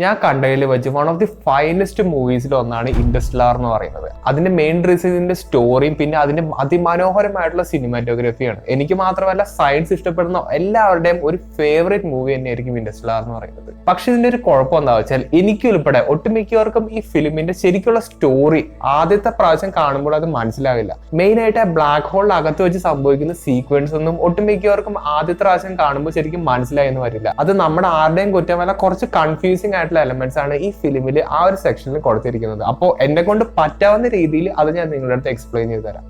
ഞാൻ കണ്ടതിൽ വെച്ച് വൺ ഓഫ് ദി ഫൈനസ്റ്റ് മൂവീസിൽ ഒന്നാണ് ഇന്റർസ്റ്റെല്ലാർ എന്ന് പറയുന്നത്. അതിന്റെ മെയിൻ റീസൺ ഇതിന്റെ സ്റ്റോറിയും പിന്നെ അതിന്റെ അതിമനോഹരമായിട്ടുള്ള സിനിമാറ്റോഗ്രഫിയാണ്. എനിക്ക് മാത്രമല്ല സയൻസ് ഇഷ്ടപ്പെടുന്ന എല്ലാവരുടെയും ഒരു ഫേവറേറ്റ് മൂവി തന്നെയായിരിക്കും ഇന്റർസ്റ്റെല്ലാർ എന്ന് പറയുന്നത്. പക്ഷെ ഇതിന്റെ ഒരു കുഴപ്പം എന്താ വെച്ചാൽ എനിക്ക് ഉൾപ്പെടെ ഒട്ടുമിക്കവർക്കും ഈ ഫിലിമിന്റെ ശരിക്കുള്ള സ്റ്റോറി ആദ്യത്തെ പ്രാവശ്യം കാണുമ്പോൾ അത് മനസ്സിലാവില്ല. മെയിൻ ആയിട്ട് ആ ബ്ലാക്ക് ഹോളിന് അകത്ത് വെച്ച് സംഭവിക്കുന്ന സീക്വൻസ് ഒന്നും ഒട്ടുമിക്കവർക്കും ആദ്യത്തെ പ്രാവശ്യം കാണുമ്പോൾ ശരിക്കും മനസ്സിലായെന്ന് വരില്ല. അത് നമ്മുടെ ആരുടെയും കുറ്റമല്ല, കുറച്ച് കൺഫ്യൂസിംഗ് ആയിട്ടുള്ള എലമെന്റ്സ് ആണ് ഈ ഫിലിമിൽ ആ ഒരു സെക്ഷനിൽ കൊടുത്തിരിക്കുന്നത്. അപ്പോൾ എന്നെ കൊണ്ട് പറ്റാവുന്ന രീതിയിൽ അത് ഞാൻ നിങ്ങളുടെ അടുത്ത് എക്സ്പ്ലെയിൻ ചെയ്തു തരാം.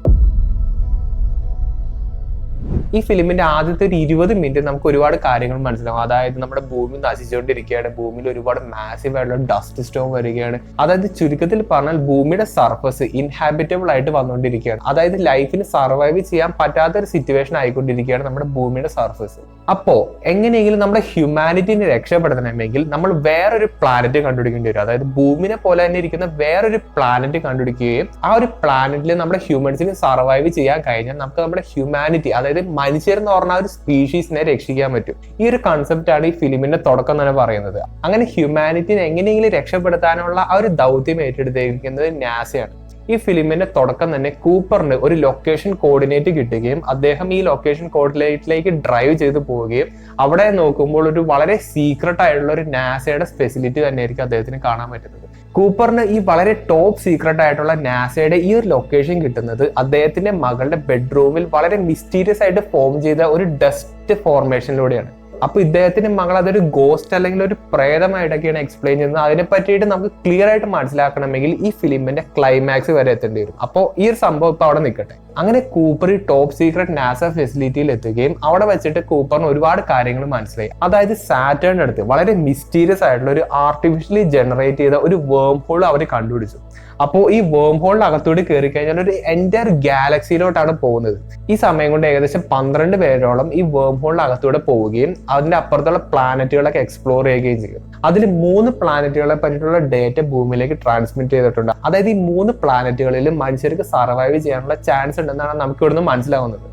ഈ ഫിലിമിന്റെ ആദ്യത്തെ ഒരു 20 മിനിറ്റ് നമുക്ക് ഒരുപാട് കാര്യങ്ങൾ മനസ്സിലാവും. അതായത് നമ്മുടെ ഭൂമി നശിച്ചുകൊണ്ടിരിക്കുകയാണ്, ഭൂമിയിൽ ഒരുപാട് മാസീവ് ആയിട്ടുള്ള ഡസ്റ്റ് സ്റ്റോം വരികയാണ്. അതായത് ചുരുക്കത്തിൽ പറഞ്ഞാൽ ഭൂമിയുടെ സർഫസ് ഇൻഹാബിറ്റബിൾ ആയിട്ട് വന്നുകൊണ്ടിരിക്കുകയാണ്. അതായത് ലൈഫിന് സർവൈവ് ചെയ്യാൻ പറ്റാത്ത ഒരു സിറ്റുവേഷൻ ആയിക്കൊണ്ടിരിക്കുകയാണ് നമ്മുടെ ഭൂമിയുടെ സർഫസ്. അപ്പോ എങ്ങനെയെങ്കിലും നമ്മുടെ ഹ്യൂമാനിറ്റിനെ രക്ഷപ്പെടുത്തണമെങ്കിൽ നമ്മൾ വേറൊരു പ്ലാനറ്റ് കണ്ടുപിടിക്കേണ്ടി വരും. അതായത് ഭൂമിനെ പോലെ തന്നെ ഇരിക്കുന്ന വേറൊരു പ്ലാനറ്റ് കണ്ടുപിടിക്കുകയും ആ ഒരു പ്ലാനറ്റിൽ നമ്മുടെ ഹ്യൂമൻസിന് സർവൈവ് ചെയ്യാൻ കഴിഞ്ഞാൽ നമുക്ക് നമ്മുടെ ഹ്യൂമാനിറ്റി, അതായത് മനുഷ്യർ എന്ന് പറഞ്ഞ ഒരു സ്പീഷീസിനെ രക്ഷിക്കാൻ പറ്റും. ഈ ഒരു കൺസെപ്റ്റ് ആണ് ഈ ഫിലിമിന്റെ തുടക്കം തന്നെ പറയുന്നത്. അങ്ങനെ ഹ്യൂമാനിറ്റിനെ എങ്ങനെയെങ്കിലും രക്ഷപ്പെടുത്താനുള്ള ആ ഒരു ദൗത്യം ഏറ്റെടുത്തിരിക്കുന്നത് നാസയാണ്. ഈ ഫിലിമിന്റെ തുടക്കം തന്നെ കൂപ്പറിന് ഒരു ലൊക്കേഷൻ കോർഡിനേറ്റ് കിട്ടുകയും അദ്ദേഹം ഈ ലൊക്കേഷൻ കോർഡിനേറ്റിലേക്ക് ഡ്രൈവ് ചെയ്ത് പോവുകയും അവിടെ നോക്കുമ്പോൾ ഒരു വളരെ സീക്രട്ട് ആയിട്ടുള്ള ഒരു നാസയുടെ ഫെസിലിറ്റി തന്നെയായിരിക്കും അദ്ദേഹത്തിന് കാണാൻ പറ്റുന്നത്. കൂപ്പറിന് ഈ വളരെ ടോപ്പ് സീക്രട്ട് ആയിട്ടുള്ള നാസയുടെ ഈ ഒരു ലൊക്കേഷൻ കിട്ടുന്നത് അദ്ദേഹത്തിന്റെ മകളുടെ ബെഡ്റൂമിൽ വളരെ മിസ്റ്റീരിയസ് ആയിട്ട് ഫോം ചെയ്ത ഒരു ഡസ്റ്റ് ഫോർമേഷനിലൂടെയാണ്. അപ്പൊ ഇദ്ദേഹത്തിന്റെ മകൾ അതൊരു ഗോസ്റ്റ് അല്ലെങ്കിൽ ഒരു പ്രേതമായിട്ടൊക്കെയാണ് എക്സ്പ്ലെയിൻ ചെയ്യുന്നത്. അതിനെ പറ്റിയിട്ട് നമുക്ക് ക്ലിയർ ആയിട്ട് മനസ്സിലാക്കണമെങ്കിൽ ഈ ഫിലിമിന്റെ ക്ലൈമാക്സ് വരെ എത്തേണ്ടി വരും. അപ്പോൾ ഈ ഒരു സംഭവം ഇപ്പൊ അവിടെ നിൽക്കട്ടെ. അങ്ങനെ കൂപ്പർ ഈ ടോപ്പ് സീക്രട്ട് നാസ ഫെസിലിറ്റിയിൽ എത്തുകയും അവിടെ വെച്ചിട്ട് കൂപ്പറിന് ഒരുപാട് കാര്യങ്ങൾ മനസ്സിലായി. അതായത് സാറ്റേണിന്റെ അടുത്ത് വളരെ മിസ്റ്റീരിയസ് ആയിട്ടുള്ള ഒരു ആർട്ടിഫിഷ്യലി ജനറേറ്റ് ചെയ്ത ഒരു വേം ഹോൾ അവർ കണ്ടുപിടിച്ചു. അപ്പോൾ ഈ വേം ഹോളിന് അകത്തോട് കയറി കഴിഞ്ഞാൽ ഒരു എൻറ്റയർ ഗാലക്സിയിലോട്ടാണ് പോകുന്നത്. ഈ സമയം കൊണ്ട് ഏകദേശം 12 പേരോളം ഈ വേം ഹോളിന് അകത്തൂടെ പോവുകയും അതിന്റെ അപ്പുറത്തുള്ള പ്ലാനറ്റുകളൊക്കെ എക്സ്പ്ലോർ ചെയ്യുകയും ചെയ്യും. അതിൽ 3 പ്ലാനറ്റുകളെ പറ്റിയിട്ടുള്ള ഡേറ്റ ഭൂമിയിലേക്ക് ട്രാൻസ്മിറ്റ് ചെയ്തിട്ടുണ്ട്. അതായത് ഈ 3 പ്ലാനറ്റുകളിൽ മനുഷ്യർക്ക് സർവൈവ് ചെയ്യാനുള്ള ചാൻസ് ഉണ്ടെന്നാണ് നമുക്ക് ഇവിടുന്ന് മനസ്സിലാവുന്നത്.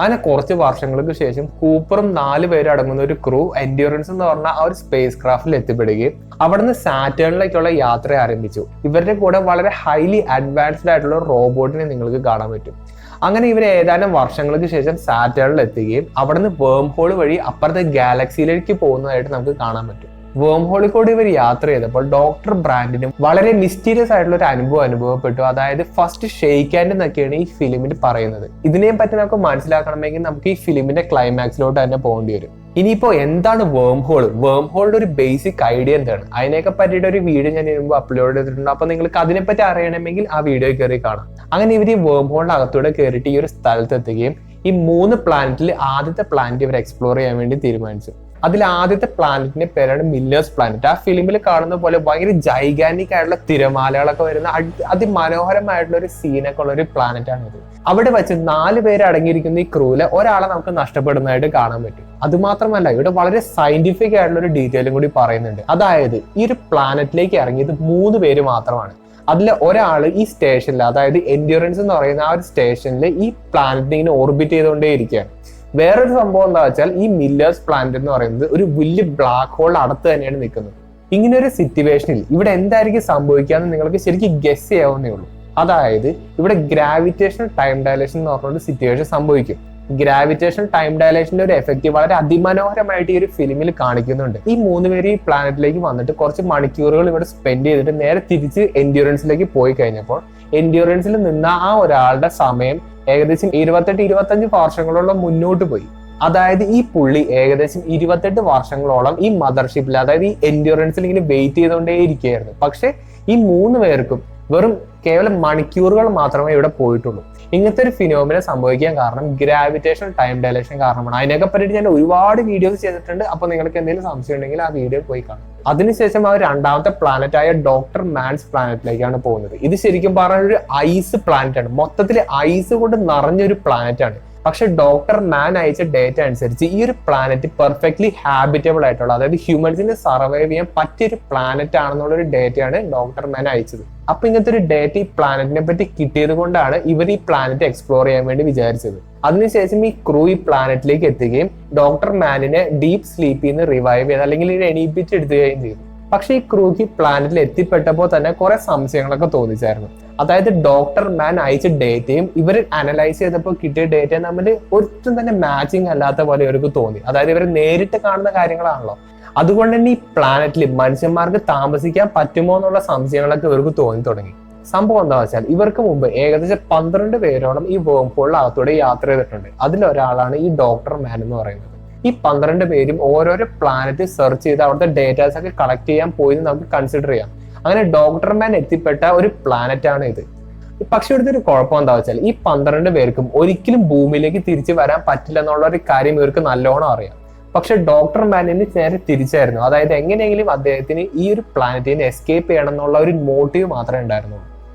അങ്ങനെ കുറച്ച് വർഷങ്ങൾക്ക് ശേഷം കൂപ്പറും 4 പേരും അടങ്ങുന്ന ഒരു ക്രൂ എൻഡ്യൂറൻസ് എന്ന് പറഞ്ഞ ആ ഒരു സ്പേസ് ക്രാഫ്റ്റിൽ എത്തിപ്പെടുകയും അവിടുന്ന് സാറ്റേണിലേക്കുള്ള യാത്ര ആരംഭിച്ചു. ഇവരുടെ കൂടെ വളരെ ഹൈലി അഡ്വാൻസ്ഡ് ആയിട്ടുള്ള റോബോട്ടിനെ നിങ്ങൾക്ക് കാണാൻ പറ്റും. അങ്ങനെ ഇവർ ഏതാനും വർഷങ്ങൾക്ക് ശേഷം സാറ്റേണിൽ എത്തുകയും അവിടുന്ന് വേം ഹോൾ വഴി അപ്പുറത്തെ ഗാലക്സിയിലേക്ക് പോകുന്നതായിട്ട് നമുക്ക് കാണാൻ പറ്റും. വേം ഹോളിൽ കൂടി ഇവർ യാത്ര ചെയ്തപ്പോൾ ഡോക്ടർ ബ്രാൻഡിനും വളരെ മിസ്റ്റീരിയസ് ആയിട്ടുള്ള ഒരു അനുഭവം അനുഭവപ്പെട്ടു. അതായത് ഫസ്റ്റ് ഷെയ്ക്ക് ഹാൻഡ് എന്നൊക്കെയാണ് ഈ ഫിലിമിൽ പറയുന്നത്. ഇതിനെ പറ്റി നമുക്ക് മനസ്സിലാക്കണമെങ്കിൽ നമുക്ക് ഈ ഫിലിമിന്റെ ക്ലൈമാക്സിലോട്ട് തന്നെ പോകേണ്ടി വരും. ഇനിയിപ്പോ എന്താണ് വേം ഹോൾ? വേം ഹോളിന്റെ ഒരു ബേസിക് ഐഡിയ എന്താണ്? അതിനെയൊക്കെ പറ്റിയിട്ട് ഒരു വീഡിയോ ഞാൻ മുമ്പ് അപ്ലോഡ് ചെയ്തിട്ടുണ്ട്. അപ്പൊ നിങ്ങൾക്ക് അതിനെപ്പറ്റി അറിയണമെങ്കിൽ ആ വീഡിയോ കയറി കാണാം. അങ്ങനെ ഇവർ ഈ വേം ഹോളിന്റെ അകത്തൂടെ കയറിയിട്ട് ഈ ഒരു സ്ഥലത്ത് എത്തുകയും ഈ 3 പ്ലാനറ്റിൽ ആദ്യത്തെ പ്ലാനറ്റ് ഇവർ എക്സ്പ്ലോർ ചെയ്യാൻ വേണ്ടി തീരുമാനിച്ചു. അതിൽ ആദ്യത്തെ പ്ലാനറ്റിന്റെ പേരാണ് മില്ലേഴ്സ് പ്ലാനറ്റ്. ആ ഫിലിമിൽ കാണുന്ന പോലെ ഭയങ്കര ജൈഗാനിക് ആയിട്ടുള്ള തിരമാലകളൊക്കെ വരുന്ന അതിമനോഹരമായിട്ടുള്ള ഒരു സീനൊക്കെ ഉള്ള ഒരു പ്ലാനറ്റ് ആണ് ഇത്. അവിടെ വെച്ച് 4 പേര് അടങ്ങിയിരിക്കുന്ന ഈ ക്രൂവിലെ ഒരാളെ നമുക്ക് നഷ്ടപ്പെടുന്നതായിട്ട് കാണാൻ പറ്റും. അതുമാത്രമല്ല ഇവിടെ വളരെ സയന്റിഫിക് ആയിട്ടുള്ള ഒരു ഡീറ്റെയിലും കൂടി പറയുന്നുണ്ട്. അതായത് ഈ ഒരു പ്ലാനറ്റിലേക്ക് ഇറങ്ങിയത് 3 പേര് മാത്രമാണ്. അതിൽ ഒരാൾ ഈ സ്റ്റേഷനിൽ, അതായത് എൻഡ്യൂറൻസ് എന്ന് പറയുന്ന ആ ഒരു സ്റ്റേഷനിൽ ഈ പ്ലാനറ്റിനെ ഇങ്ങനെ ഓർബിറ്റ് ചെയ്തുകൊണ്ടേ ഇരിക്കുകയാണ്. വേറൊരു സംഭവം എന്താ വെച്ചാൽ ഈ മില്ലേഴ്സ് പ്ലാനറ്റ് എന്ന് പറയുന്നത് ഒരു വലിയ ബ്ലാക്ക് ഹോൾ അടുത്ത് തന്നെയാണ് നിൽക്കുന്നത്. ഇങ്ങനെ ഒരു സിറ്റുവേഷനിൽ ഇവിടെ എന്തായിരിക്കും സംഭവിക്കാന്ന് നിങ്ങൾക്ക് ശരിക്കും ഗസ് ചെയ്യാവുന്നേ ഉള്ളൂ. അതായത് ഇവിടെ ഗ്രാവിറ്റേഷണൽ ടൈം ഡയലേഷൻ എന്ന് പറഞ്ഞൊരു സിറ്റുവേഷൻ സംഭവിക്കും. ഗ്രാവിറ്റേഷണൽ ടൈം ഡയലേഷന്റെ ഒരു എഫക്റ്റ് വളരെ അതിമനോഹരമായിട്ട് ഈ ഒരു ഫിലിമിൽ കാണിക്കുന്നുണ്ട്. ഈ 3 പേര് ഈ പ്ലാനറ്റിലേക്ക് വന്നിട്ട് കുറച്ച് മണിക്കൂറുകൾ ഇവിടെ സ്പെൻഡ് ചെയ്തിട്ട് നേരെ തിരിച്ച് എൻഡ്യൂറൻസിലേക്ക് പോയി കഴിഞ്ഞപ്പോൾ എൻഡ്യൂറൻസിൽ നിന്ന ആ ഒരാളുടെ സമയം ഏകദേശം 28-25 വർഷങ്ങളോളം മുന്നോട്ട് പോയി. അതായത് ഈ പുള്ളി ഏകദേശം 28 വർഷങ്ങളോളം ഈ മദർഷിപ്പിൽ, അതായത് ഈ എൻഡ്യൂറൻസിൽ ഇങ്ങനെ വെയിറ്റ് ചെയ്തുകൊണ്ടേ ഇരിക്കുകയായിരുന്നു. പക്ഷെ ഈ 3 പേർക്കും വെറും കേവലം മണിക്കൂറുകൾ മാത്രമേ ഇവിടെ പോയിട്ടുള്ളൂ. ഇങ്ങനത്തെ ഒരു ഫിനോമിന സംഭവിക്കാൻ കാരണം ഗ്രാവിറ്റേഷണൽ ടൈം ഡയലേഷൻ കാരണമാണ്. അതിനൊക്കെ പറ്റിയിട്ട് ഞാൻ ഒരുപാട് വീഡിയോസ് ചെയ്തിട്ടുണ്ട്. അപ്പൊ നിങ്ങൾക്ക് എന്തെങ്കിലും സംശയം ഉണ്ടെങ്കിൽ ആ വീഡിയോ പോയി കാണാം. അതിനുശേഷം അവർ രണ്ടാമത്തെ പ്ലാനറ്റ് ആയ ഡോക്ടർ മാൻസ് പ്ലാനറ്റിലേക്കാണ് പോകുന്നത്. ഇത് ശരിക്കും പറഞ്ഞ ഒരു ഐസ് പ്ലാനറ്റ് ആണ്. മൊത്തത്തിൽ ഐസ് കൊണ്ട് നിറഞ്ഞൊരു പ്ലാനറ്റ് ആണ്. പക്ഷെ ഡോക്ടർ മാൻ അയച്ച ഡേറ്റ അനുസരിച്ച് ഈ ഒരു പ്ലാനറ്റ് പെർഫെക്റ്റ്ലി ഹാബിറ്റബിൾ ആയിട്ടുള്ള, അതായത് ഹ്യൂമൻസിന് സർവൈവ് ചെയ്യാൻ പറ്റിയൊരു പ്ലാനറ്റ് ആണെന്നുള്ളൊരു ഡേറ്റയാണ് ഡോക്ടർ മാൻ അയച്ചത്. അപ്പൊ ഇങ്ങനത്തെ ഒരു ഡേറ്റ ഈ പ്ലാനറ്റിനെ പറ്റി കിട്ടിയത് കൊണ്ടാണ് ഇവർ ഈ പ്ലാനറ്റ് എക്സ്പ്ലോർ ചെയ്യാൻ വേണ്ടി വിചാരിച്ചത്. അതിനുശേഷം ഈ ക്രൂ ഈ പ്ലാനറ്റിലേക്ക് എത്തുകയും ഡോക്ടർ മാനിനെ ഡീപ് സ്ലീപ്പിൽ നിന്ന് റിവൈവ് ചെയ്ത് അല്ലെങ്കിൽ എണീപ്പിച്ചെടുക്കുകയും ചെയ്തു. പക്ഷെ ഈ ക്രൂക്ക് ഈ പ്ലാനറ്റിൽ എത്തിപ്പെട്ടപ്പോൾ തന്നെ കുറെ സംശയങ്ങളൊക്കെ തോന്നിച്ചായിരുന്നു. അതായത് ഡോക്ടർ മാൻ അയച്ച ഡേറ്റയും ഇവർ അനലൈസ് ചെയ്തപ്പോൾ കിട്ടിയ ഡേറ്റയും തമ്മിൽ ഒട്ടും തന്നെ മാച്ചിങ് അല്ലാത്ത പോലെ ഇവർക്ക് തോന്നി. അതായത് ഇവർ നേരിട്ട് കാണുന്ന കാര്യങ്ങളാണല്ലോ. അതുകൊണ്ട് തന്നെ ഈ പ്ലാനറ്റിൽ മനുഷ്യന്മാർക്ക് താമസിക്കാൻ പറ്റുമോ എന്നുള്ള സംശയങ്ങളൊക്കെ ഇവർക്ക് തോന്നി തുടങ്ങി. സംഭവം എന്താ വെച്ചാൽ ഇവർക്ക് മുമ്പ് ഏകദേശം 12 പേരോളം ഈ വേംഹോളിനകത്തൂടെ യാത്ര ചെയ്തിട്ടുണ്ട്. അതിലൊരാളാണ് ഈ ഡോക്ടർ മാൻ എന്ന് പറയുന്നത്. ഈ 12 പേരും ഓരോരോ പ്ലാനറ്റ് സെർച്ച് ചെയ്ത് അവിടുത്തെ ഡേറ്റാസ് ഒക്കെ കളക്ട് ചെയ്യാൻ പോയി നമുക്ക് കൺസിഡർ ചെയ്യാം. അങ്ങനെ ഡോക്ടർ മാൻ എത്തിപ്പെട്ട ഒരു പ്ലാനറ്റ് ആണ് ഇത്. പക്ഷെ ഇവിടുത്തെ ഒരു കുഴപ്പം എന്താ വെച്ചാൽ ഈ 12 പേർക്കും ഒരിക്കലും ഭൂമിയിലേക്ക് തിരിച്ചു വരാൻ പറ്റില്ല എന്നുള്ള ഒരു കാര്യം ഇവർക്ക് നല്ലോണം അറിയാം. പക്ഷെ ഡോക്ടർ മാനിന് നേരെ തിരിച്ചായിരുന്നു. അതായത് എങ്ങനെയെങ്കിലും അദ്ദേഹത്തിന് ഈ ഒരു പ്ലാനറ്റിനെ എസ്കേപ്പ് ചെയ്യണം എന്നുള്ള ഒരു മോട്ടീവ് മാത്രമേ ഉണ്ടായിരുന്നുള്ളൂ.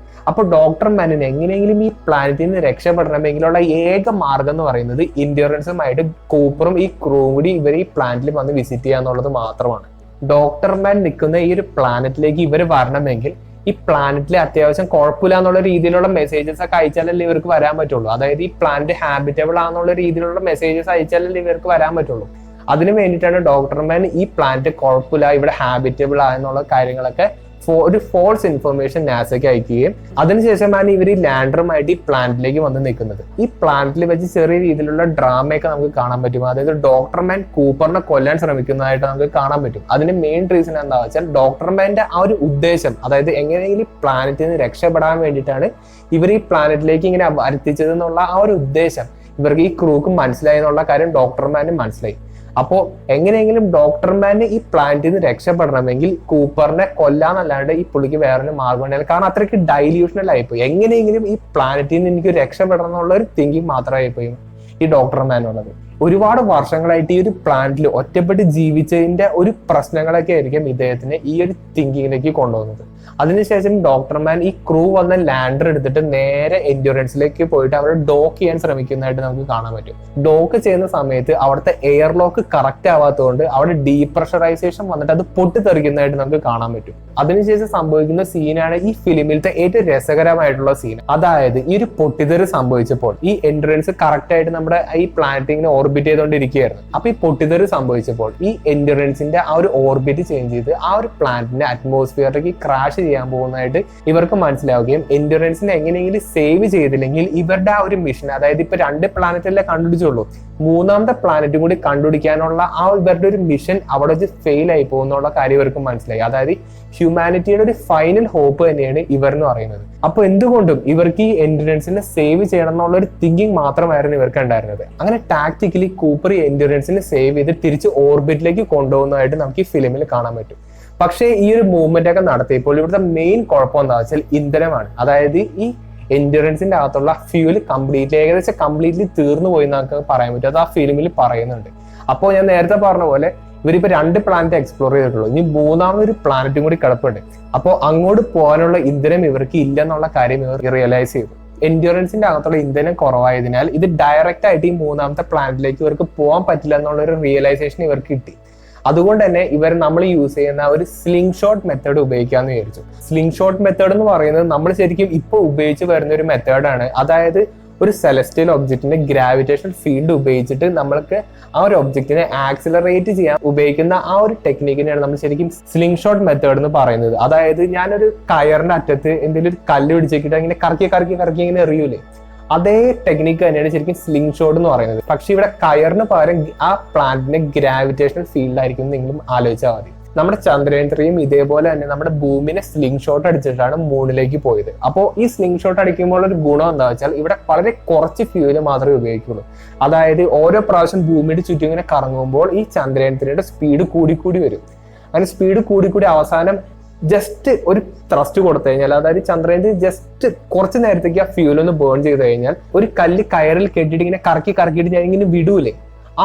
അപ്പൊ ഡോക്ടർ മാനിന് എങ്ങനെയെങ്കിലും ഈ പ്ലാനറ്റിൽ നിന്ന് രക്ഷപ്പെടണമെങ്കിലുള്ള ഏക മാർഗം എന്ന് പറയുന്നത് ഇൻഡ്യൂറൻസുമായിട്ട് കൂപ്പറും ഈ ക്രൂവും കൂടി ഇവർ ഈ പ്ലാനറ്റിൽ വന്ന് വിസിറ്റ് ചെയ്യുക എന്നുള്ളത് മാത്രമാണ്. ഡോക്ടർ മാൻ നിൽക്കുന്ന ഈ ഒരു പ്ലാനറ്റിലേക്ക് ഇവർ വരണമെങ്കിൽ ഈ പ്ലാനറ്റിൽ അത്യാവശ്യം കുഴപ്പമില്ല എന്നുള്ള രീതിയിലുള്ള മെസ്സേജസ് ഒക്കെ അയച്ചാലല്ലേ ഇവർക്ക് വരാൻ പറ്റുള്ളൂ. അതായത് ഈ പ്ലാനറ്റ് ഹാബിറ്റബിൾ ആണെന്നുള്ള രീതിയിലുള്ള മെസ്സേജസ് അയച്ചാലല്ലേ ഇവർക്ക് വരാൻ പറ്റുള്ളൂ. അതിനു വേണ്ടിയിട്ടാണ് ഡോക്ടർ മാൻ ഈ പ്ലാനറ്റ് കുഴപ്പമില്ല, ഇവിടെ ഹാബിറ്റബിൾ ആയെന്നുള്ള കാര്യങ്ങളൊക്കെ ഒരു ഫോൾസ് ഇൻഫർമേഷൻ നാസയ്ക്ക് അയക്കുകയും അതിനുശേഷമാണ് ഇവർ ഈ ലാൻഡറുമായിട്ട് ഈ പ്ലാനറ്റിലേക്ക് വന്ന് നിൽക്കുന്നത്. ഈ പ്ലാനറ്റിൽ വെച്ച് ചെറിയ രീതിയിലുള്ള ഡ്രാമയൊക്കെ നമുക്ക് കാണാൻ പറ്റും. അതായത് ഡോക്ടർ മാൻ കൂപ്പറിനെ കൊല്ലാൻ ശ്രമിക്കുന്നതായിട്ട് നമുക്ക് കാണാൻ പറ്റും. അതിന് മെയിൻ റീസൺ എന്താ വെച്ചാൽ ഡോക്ടർ മാന്റെ ആ ഒരു ഉദ്ദേശം, അതായത് എങ്ങനെയെങ്കിലും പ്ലാനറ്റിൽ നിന്ന് രക്ഷപ്പെടാൻ വേണ്ടിയിട്ടാണ് ഇവർ ഈ പ്ലാനറ്റിലേക്ക് ഇങ്ങനെ വരുത്തിച്ചത് എന്നുള്ള ആ ഒരു ഉദ്ദേശം ഇവർക്ക് ഈ ക്രൂക്ക് മനസ്സിലായി എന്നുള്ള കാര്യം ഡോക്ടർ മാനും മനസ്സിലായി. അപ്പോ എങ്ങനെയെങ്കിലും ഡോക്ടർ മാന് ഈ പ്ലാനറ്റിൽ നിന്ന് രക്ഷപ്പെടണമെങ്കിൽ കൂപ്പറിനെ കൊല്ലാന്നല്ലാണ്ട് ഈ പുള്ളിക്ക് വേറൊരു മാർഗം ഉണ്ടായില്ല. കാരണം അത്രയ്ക്ക് ഡൈല്യൂഷണൽ ആയിപ്പോയി. എങ്ങനെയെങ്കിലും ഈ പ്ലാനറ്റിൽ നിന്ന് എനിക്ക് രക്ഷപ്പെടണം എന്നുള്ള ഒരു തിങ്കിങ് മാത്രമായിപ്പോയി ഈ ഡോക്ടർ മാനുള്ളത്. ഒരുപാട് വർഷങ്ങളായിട്ട് ഈ ഒരു പ്ലാനറ്റിൽ ഒറ്റപ്പെട്ട് ജീവിച്ചതിന്റെ ഒരു പ്രശ്നങ്ങളൊക്കെ ആയിരിക്കും ഇദ്ദേഹത്തിന് ഈ ഒരു തിങ്കിങ്ങിലേക്ക് കൊണ്ടുപോകുന്നത്. അതിനുശേഷം ഡോക്ടർ മാൻ ഈ ക്രൂ വന്ന ലാൻഡർ എടുത്തിട്ട് നേരെ എൻഡ്യൂറൻസിലേക്ക് പോയിട്ട് അവിടെ ഡോക്ക് ചെയ്യാൻ ശ്രമിക്കുന്നതായിട്ട് നമുക്ക് കാണാൻ പറ്റും. ഡോക്ക് ചെയ്യുന്ന സമയത്ത് അവിടുത്തെ എയർ ലോക്ക് കറക്റ്റ് ആവാത്തതുകൊണ്ട് അവിടെ ഡീപ്രഷറൈസേഷൻ വന്നിട്ട് അത് പൊട്ടിത്തെറിക്കുന്നതായിട്ട് നമുക്ക് കാണാൻ പറ്റും. അതിനുശേഷം സംഭവിക്കുന്ന സീനാണ് ഈ ഫിലിമിലത്തെ ഏറ്റവും രസകരമായിട്ടുള്ള സീൻ. അതായത് ഈ ഒരു പൊട്ടിത്തെറി സംഭവിച്ചപ്പോൾ ഈ എൻഡ്യൂറൻസ് കറക്റ്റ് ആയിട്ട് നമ്മുടെ ഈ പ്ലാനറ്റിനെ ഓർബിറ്റ് ചെയ്തുകൊണ്ടിരിക്കുകയായിരുന്നു. അപ്പൊ ഈ പൊട്ടിത്തെറി സംഭവിച്ചപ്പോൾ ഈ എൻഡ്യൂറൻസിന്റെ ആ ഒരു ഓർബിറ്റ് ചേഞ്ച് ചെയ്ത് ആ ഒരു പ്ലാനറ്റിന്റെ അറ്റ്മോസ്ഫിയറിലേക്ക് ക്രാഷ് ചെയ്യാൻ പോകുന്നതായിട്ട് ഇവർക്ക് മനസ്സിലാവുകയും എൻഡ്യൂറൻസിനെ എങ്ങനെയെങ്കിലും സേവ് ചെയ്തില്ലെങ്കിൽ ഇവരുടെ ആ ഒരു മിഷൻ, അതായത് ഇപ്പൊ 2 പ്ലാനറ്റല്ലേ കണ്ടുപിടിച്ചുള്ളൂ, 3ാമത്തെ പ്ലാനറ്റും കൂടി കണ്ടുപിടിക്കാനുള്ള ആ ഇവരുടെ ഒരു മിഷൻ അവിടെ വെച്ച് ഫെയിൽ ആയി പോകുന്നുള്ള കാര്യം ഇവർക്ക് മനസ്സിലായി. അതായത് ഹ്യൂമാനിറ്റിയുടെ ഒരു ഫൈനൽ ഹോപ്പ് തന്നെയാണ് ഇവർ എന്ന് പറയുന്നത്. അപ്പൊ എന്തുകൊണ്ടും ഇവർക്ക് ഈ എൻഡ്യൂറൻസിനെ സേവ് ചെയ്യണം എന്നുള്ള ഒരു തിങ്കിങ് മാത്രമായിരുന്നു ഇവർക്ക് ഉണ്ടായിരുന്നത്. അങ്ങനെ ടാക്ടിക്കലി കൂപ്പർ ഈ എൻഡ്യൂറൻസിനെ സേവ് ചെയ്ത് തിരിച്ച് ഓർബിറ്റിലേക്ക് കൊണ്ടുപോകുന്നതായിട്ട് നമുക്ക് ഈ ഫിലിമിൽ കാണാൻ പറ്റും. പക്ഷേ ഈ ഒരു മൂവ്മെന്റ് ഒക്കെ നടത്തിയപ്പോൾ ഇവിടുത്തെ മെയിൻ കുഴപ്പം എന്താ വെച്ചാൽ ഇന്ധനമാണ്. അതായത് ഈ എൻഡ്യൂറൻസിന്റെ അകത്തുള്ള ഫ്യൂല് ഏകദേശം കംപ്ലീറ്റ്ലി തീർന്നു പോയി എന്നൊക്കെ പറയാൻ പറ്റും. അത് ആ ഫിലിമിൽ പറയുന്നുണ്ട്. അപ്പോൾ ഞാൻ നേരത്തെ പറഞ്ഞ പോലെ ഇവരിപ്പോ 2 പ്ലാനറ്റ് എക്സ്പ്ലോർ ചെയ്തിട്ടുള്ളൂ. ഇനി 3ാമതൊരു പ്ലാനറ്റും കൂടി കിടപ്പുണ്ട്. അപ്പോൾ അങ്ങോട്ട് പോകാനുള്ള ഇന്ധനം ഇവർക്ക് ഇല്ല എന്നുള്ള കാര്യം ഇവർ റിയലൈസ് ചെയ്തു. എൻഡ്യൂറൻസിന്റെ അകത്തുള്ള ഇന്ധനം കുറവായതിനാൽ ഇത് ഡയറക്റ്റ് ആയിട്ട് ഈ 3ാമത്തെ പ്ലാനറ്റിലേക്ക് ഇവർക്ക് പോകാൻ പറ്റില്ല എന്നുള്ള ഒരു റിയലൈസേഷൻ ഇവർക്ക് കിട്ടി. അതുകൊണ്ട് തന്നെ നമ്മൾ യൂസ് ചെയ്യുന്ന ഒരു സ്ലിംഗ് ഷോട്ട് മെത്തേഡ് ഉപയോഗിക്കാന്ന് വിചാരിച്ചു. സ്ലിംഗ് ഷോട്ട് മെത്തേഡ് എന്ന് പറയുന്നത് നമ്മൾ ശരിക്കും ഇപ്പോൾ ഉപയോഗിച്ച് വരുന്ന ഒരു മെത്തേഡാണ്. അതായത് ഒരു സെലസ്റ്റിയൽ ഒബ്ജക്റ്റിന്റെ ഗ്രാവിറ്റേഷണൽ ഫീൽഡ് ഉപയോഗിച്ചിട്ട് നമ്മൾക്ക് ആ ഒരു ഒബ്ജക്റ്റിനെ ആക്സിലറേറ്റ് ചെയ്യാൻ ഉപയോഗിക്കുന്ന ആ ഒരു ടെക്നിക്കിനെയാണ് നമ്മൾ ശരിക്കും സ്ലിംഗ് ഷോട്ട് മെത്തേഡ് എന്ന് പറയുന്നത്. അതായത് ഞാനൊരു കയറിന്റെ അറ്റത്ത് എന്തെങ്കിലും ഒരു കല്ല് പിടിച്ചിട്ട് ഇങ്ങനെ കറക്കി ഇങ്ങനെ എറിയൂലേ, അതേ ടെക്നിക്ക് തന്നെയാണ് ശരിക്കും സ്ലിംഗ് ഷോട്ട് എന്ന് പറയുന്നത്. പക്ഷെ ഇവിടെ കയറിന് പകരം ആ പ്ലാന്റിന്റെ ഗ്രാവിറ്റേഷണൽ ഫീൽഡ് ആയിരിക്കും നിങ്ങൾ ആലോചിച്ചാൽ മതി. നമ്മുടെ ചന്ദ്രയാൻ 3 ഇതേപോലെ തന്നെ നമ്മുടെ ഭൂമിനെ സ്ലിംഗ് ഷോട്ട് അടിച്ചിട്ടാണ് മൂണിലേക്ക് പോയത്. അപ്പോൾ ഈ സ്ലിംഗ് ഷോട്ട് അടിക്കുമ്പോൾ ഒരു ഗുണം എന്താ വെച്ചാൽ ഇവിടെ വളരെ കുറച്ച് ഫ്യൂല് മാത്രമേ ഉപയോഗിക്കുള്ളൂ. അതായത് ഓരോ പ്രാവശ്യം ഭൂമിയുടെ ചുറ്റും ഇങ്ങനെ കറങ്ങുമ്പോൾ ഈ ചന്ദ്രയാൻ 3യുടെ സ്പീഡ് കൂടിക്കൂടി വരും. അങ്ങനെ സ്പീഡ് കൂടിക്കൂടി അവസാനം ജസ്റ്റ് ഒരു ത്രസ്റ്റ് കൊടുത്തു കഴിഞ്ഞാൽ, അതായത് ചന്ദ്രയാൻ ജസ്റ്റ് കുറച്ച് നേരത്തേക്ക് ആ ഫ്യൂൽ ഒന്ന് ബേൺ ചെയ്ത് കഴിഞ്ഞാൽ ഒരു കല്ല് കയറിൽ കെട്ടിയിട്ട് ഇങ്ങനെ കറക്കിയിട്ട് ഞാൻ ഇങ്ങനെ വിടൂലേ,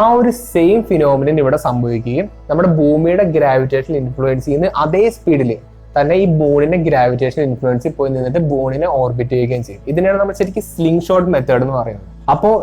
ആ ഒരു സെയിം ഫിനോമിനൻ ഇവിടെ സംഭവിക്കുകയും നമ്മുടെ ഭൂമിയുടെ ഗ്രാവിറ്റേഷൻ ഇൻഫ്ലുവൻസ് ചെയ്യുന്ന അതേ സ്പീഡിൽ തന്നെ ഈ ബോണിന്റെ ഗ്രാവിറ്റേഷൻ ഇൻഫ്ലുവൻസിൽ പോയി നിന്നിട്ട് ബോണിനെ ഓർബിറ്റ് ചെയ്യുകയും ചെയ്യും. ഇതിനാണ് നമ്മൾ ശരിക്കും സ്ലിംഗ് ഷോട്ട് മെത്തേഡ് എന്ന് പറയുന്നത്. അപ്പോൾ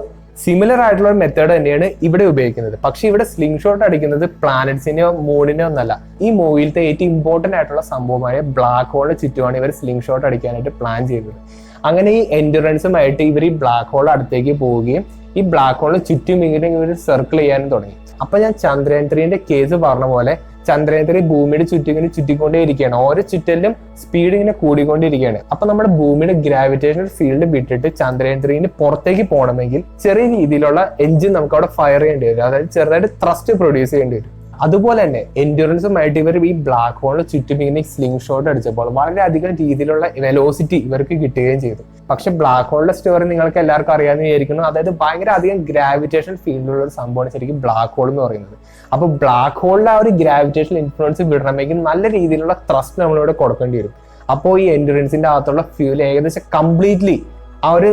സിമിലർ ആയിട്ടുള്ള ഒരു മെത്തേഡ് തന്നെയാണ് ഇവിടെ ഉപയോഗിക്കുന്നത്. പക്ഷെ ഇവിടെ സ്ലിംഗ് ഷോട്ട് അടിക്കുന്നത് പ്ലാനറ്റ്സിനെയോ മൂണിനെയോ ഒന്നല്ല. ഈ മൂവിയിലത്തെ ഏറ്റവും ഇമ്പോർട്ടന്റ് ആയിട്ടുള്ള സംഭവമായ ബ്ലാക്ക് ഹോളിന് ചുറ്റുമാണ് ഇവർ സ്ലിംഗ് ഷോട്ട് അടിക്കാനായിട്ട് പ്ലാൻ ചെയ്തത്. അങ്ങനെ ഈ എൻഡ്യൂറൻസുമായിട്ട് ഇവർ ഈ ബ്ലാക്ക് ഹോൾ അടുത്തേക്ക് പോവുകയും ഈ ബ്ലാക്ക് ഹോളിന് ചുറ്റും ഇങ്ങനെ ഇവർ സർക്കിൾ ചെയ്യാനും തുടങ്ങി. അപ്പൊ ഞാൻ ചന്ദ്രയാൻ 3ന്റെ കേസ് പറഞ്ഞ പോലെ ചന്ദ്രയാൻ 3 ഭൂമിയുടെ ചുറ്റും ഇങ്ങനെ ചുറ്റിക്കൊണ്ടേയിരിക്കുകയാണ്. ഓരോ ചുറ്റലിലും സ്പീഡ് ഇങ്ങനെ കൂടിക്കൊണ്ടിരിക്കുകയാണ്. അപ്പൊ നമ്മുടെ ഭൂമിയുടെ ഗ്രാവിറ്റേഷണൽ ഫീൽഡ് വിട്ടിട്ട് ചന്ദ്രയാൻ 3 പുറത്തേക്ക് പോകണമെങ്കിൽ ചെറിയ രീതിയിലുള്ള എഞ്ചിൻ നമുക്ക് അവിടെ ഫയർ ചെയ്യേണ്ടി വരും. അതായത് ചെറുതായിട്ട് ത്രസ്റ്റ് പ്രൊഡ്യൂസ് ചെയ്യേണ്ടി വരും. അതുപോലെ തന്നെ എൻഡ്യൂറൻസുമായിട്ട് ഇവർ ഈ ബ്ലാക്ക് ഹോളിന് ചുറ്റും ഇങ്ങനെ സ്ലിംഗ് ഷോട്ട് അടിച്ചപ്പോൾ വളരെയധികം രീതിയിലുള്ള വെലോസിറ്റി ഇവർക്ക് കിട്ടുകയും ചെയ്തു. പക്ഷെ ബ്ലാക്ക് ഹോളിന്റെ സ്റ്റോറി നിങ്ങൾക്ക് എല്ലാവർക്കും അറിയാമെന്ന് വിചാരിക്കുന്നു. അതായത് ഭയങ്കര അധികം ഗ്രാവിറ്റേഷൻ ഫീൽഡിലുള്ള ഒരു സംഭവമാണ് ശരിക്കും ബ്ലാക്ക് ഹോൾ എന്ന് പറയുന്നത്. അപ്പൊ ബ്ലാക്ക് ഹോളിലെ ആ ഒരു ഗ്രാവിറ്റേഷൻ ഇൻഫ്ലുവൻസ് വിടണമെങ്കിൽ നല്ല രീതിയിലുള്ള ത്രസ്റ്റ് നമ്മളിവിടെ കൊടുക്കേണ്ടി വരും. അപ്പോൾ ഈ എൻഡ്യൂറൻസിന്റെ അകത്തുള്ള ഫ്യൂൽ ഏകദേശം കംപ്ലീറ്റ്ലി ആ ഒരു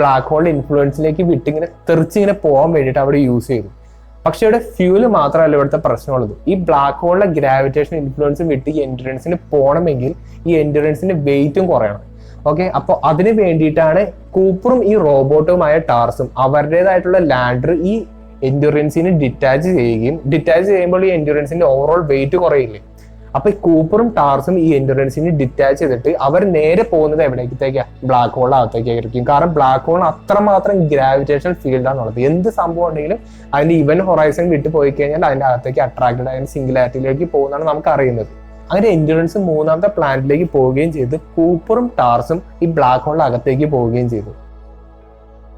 ബ്ലാക്ക് ഹോളിന്റെ ഇൻഫ്ലുവൻസിലേക്ക് വിട്ടിങ്ങനെ തെറിച്ചിങ്ങനെ പോകാൻ വേണ്ടിയിട്ട് അവിടെ യൂസ് ചെയ്തു. പക്ഷെ ഇവിടെ ഫ്യൂല് മാത്രമല്ല ഇവിടുത്തെ പ്രശ്നമുള്ളത്. ഈ ബ്ലാക്ക് ഹോളിലെ ഗ്രാവിറ്റേഷൻ ഇൻഫ്ലുവൻസ് വിട്ട് ഈ എൻഡ്യൂറൻസിന് പോകണമെങ്കിൽ ഈ എൻഡ്യൂറൻസിന്റെ വെയിറ്റും കുറയണം. ഓക്കെ, അപ്പോൾ അതിന് വേണ്ടിയിട്ടാണ് കൂപ്പറും ഈ റോബോട്ടുമായ ടാർസും അവരുടേതായിട്ടുള്ള ലാൻഡർ ഈ എൻഡ്യൂറൻസിന് ഡിറ്റാച്ച് ചെയ്യുമ്പോൾ ഈ എൻഡ്യൂറൻസിന്റെ ഓവറോൾ വെയിറ്റ് കുറയില്ലേ. അപ്പൊ ഈ കൂപ്പറും ടാർസും ഈ എൻഡ്യൂറൻസിന് ഡിറ്റാച്ച് ചെയ്തിട്ട് അവർ നേരെ പോകുന്നത് എവിടേക്കത്തേക്കാ? ബ്ലാക്ക് ഹോളിന്റെ അകത്തേക്കായിരിക്കും. കാരണം ബ്ലാക്ക് ഹോളിന് അത്രമാത്രം ഗ്രാവിറ്റേഷൻ ഫീൽഡാണുള്ളത്. എന്ത് സംഭവം ഉണ്ടെങ്കിലും അതിന്റെ ഇവന്റ് ഹൊറൈസൺ വിട്ട് പോയി കഴിഞ്ഞാൽ അതിന്റെ അകത്തേക്ക് അട്രാക്റ്റഡ് അതിന്റെ സിംഗുലാരിറ്റിയിലേക്ക് പോകുന്നതാണ് നമുക്ക് അറിയുന്നത്. അങ്ങനെ എൻഡ്യൂറൻസ് 3ാമത്തെ പ്ലാനറ്റിലേക്ക് പോവുകയും ചെയ്ത് കൂപ്പറും ടാർസും ഈ ബ്ലാക്ക് ഹോളിന്റെ അകത്തേക്ക് പോവുകയും ചെയ്തു.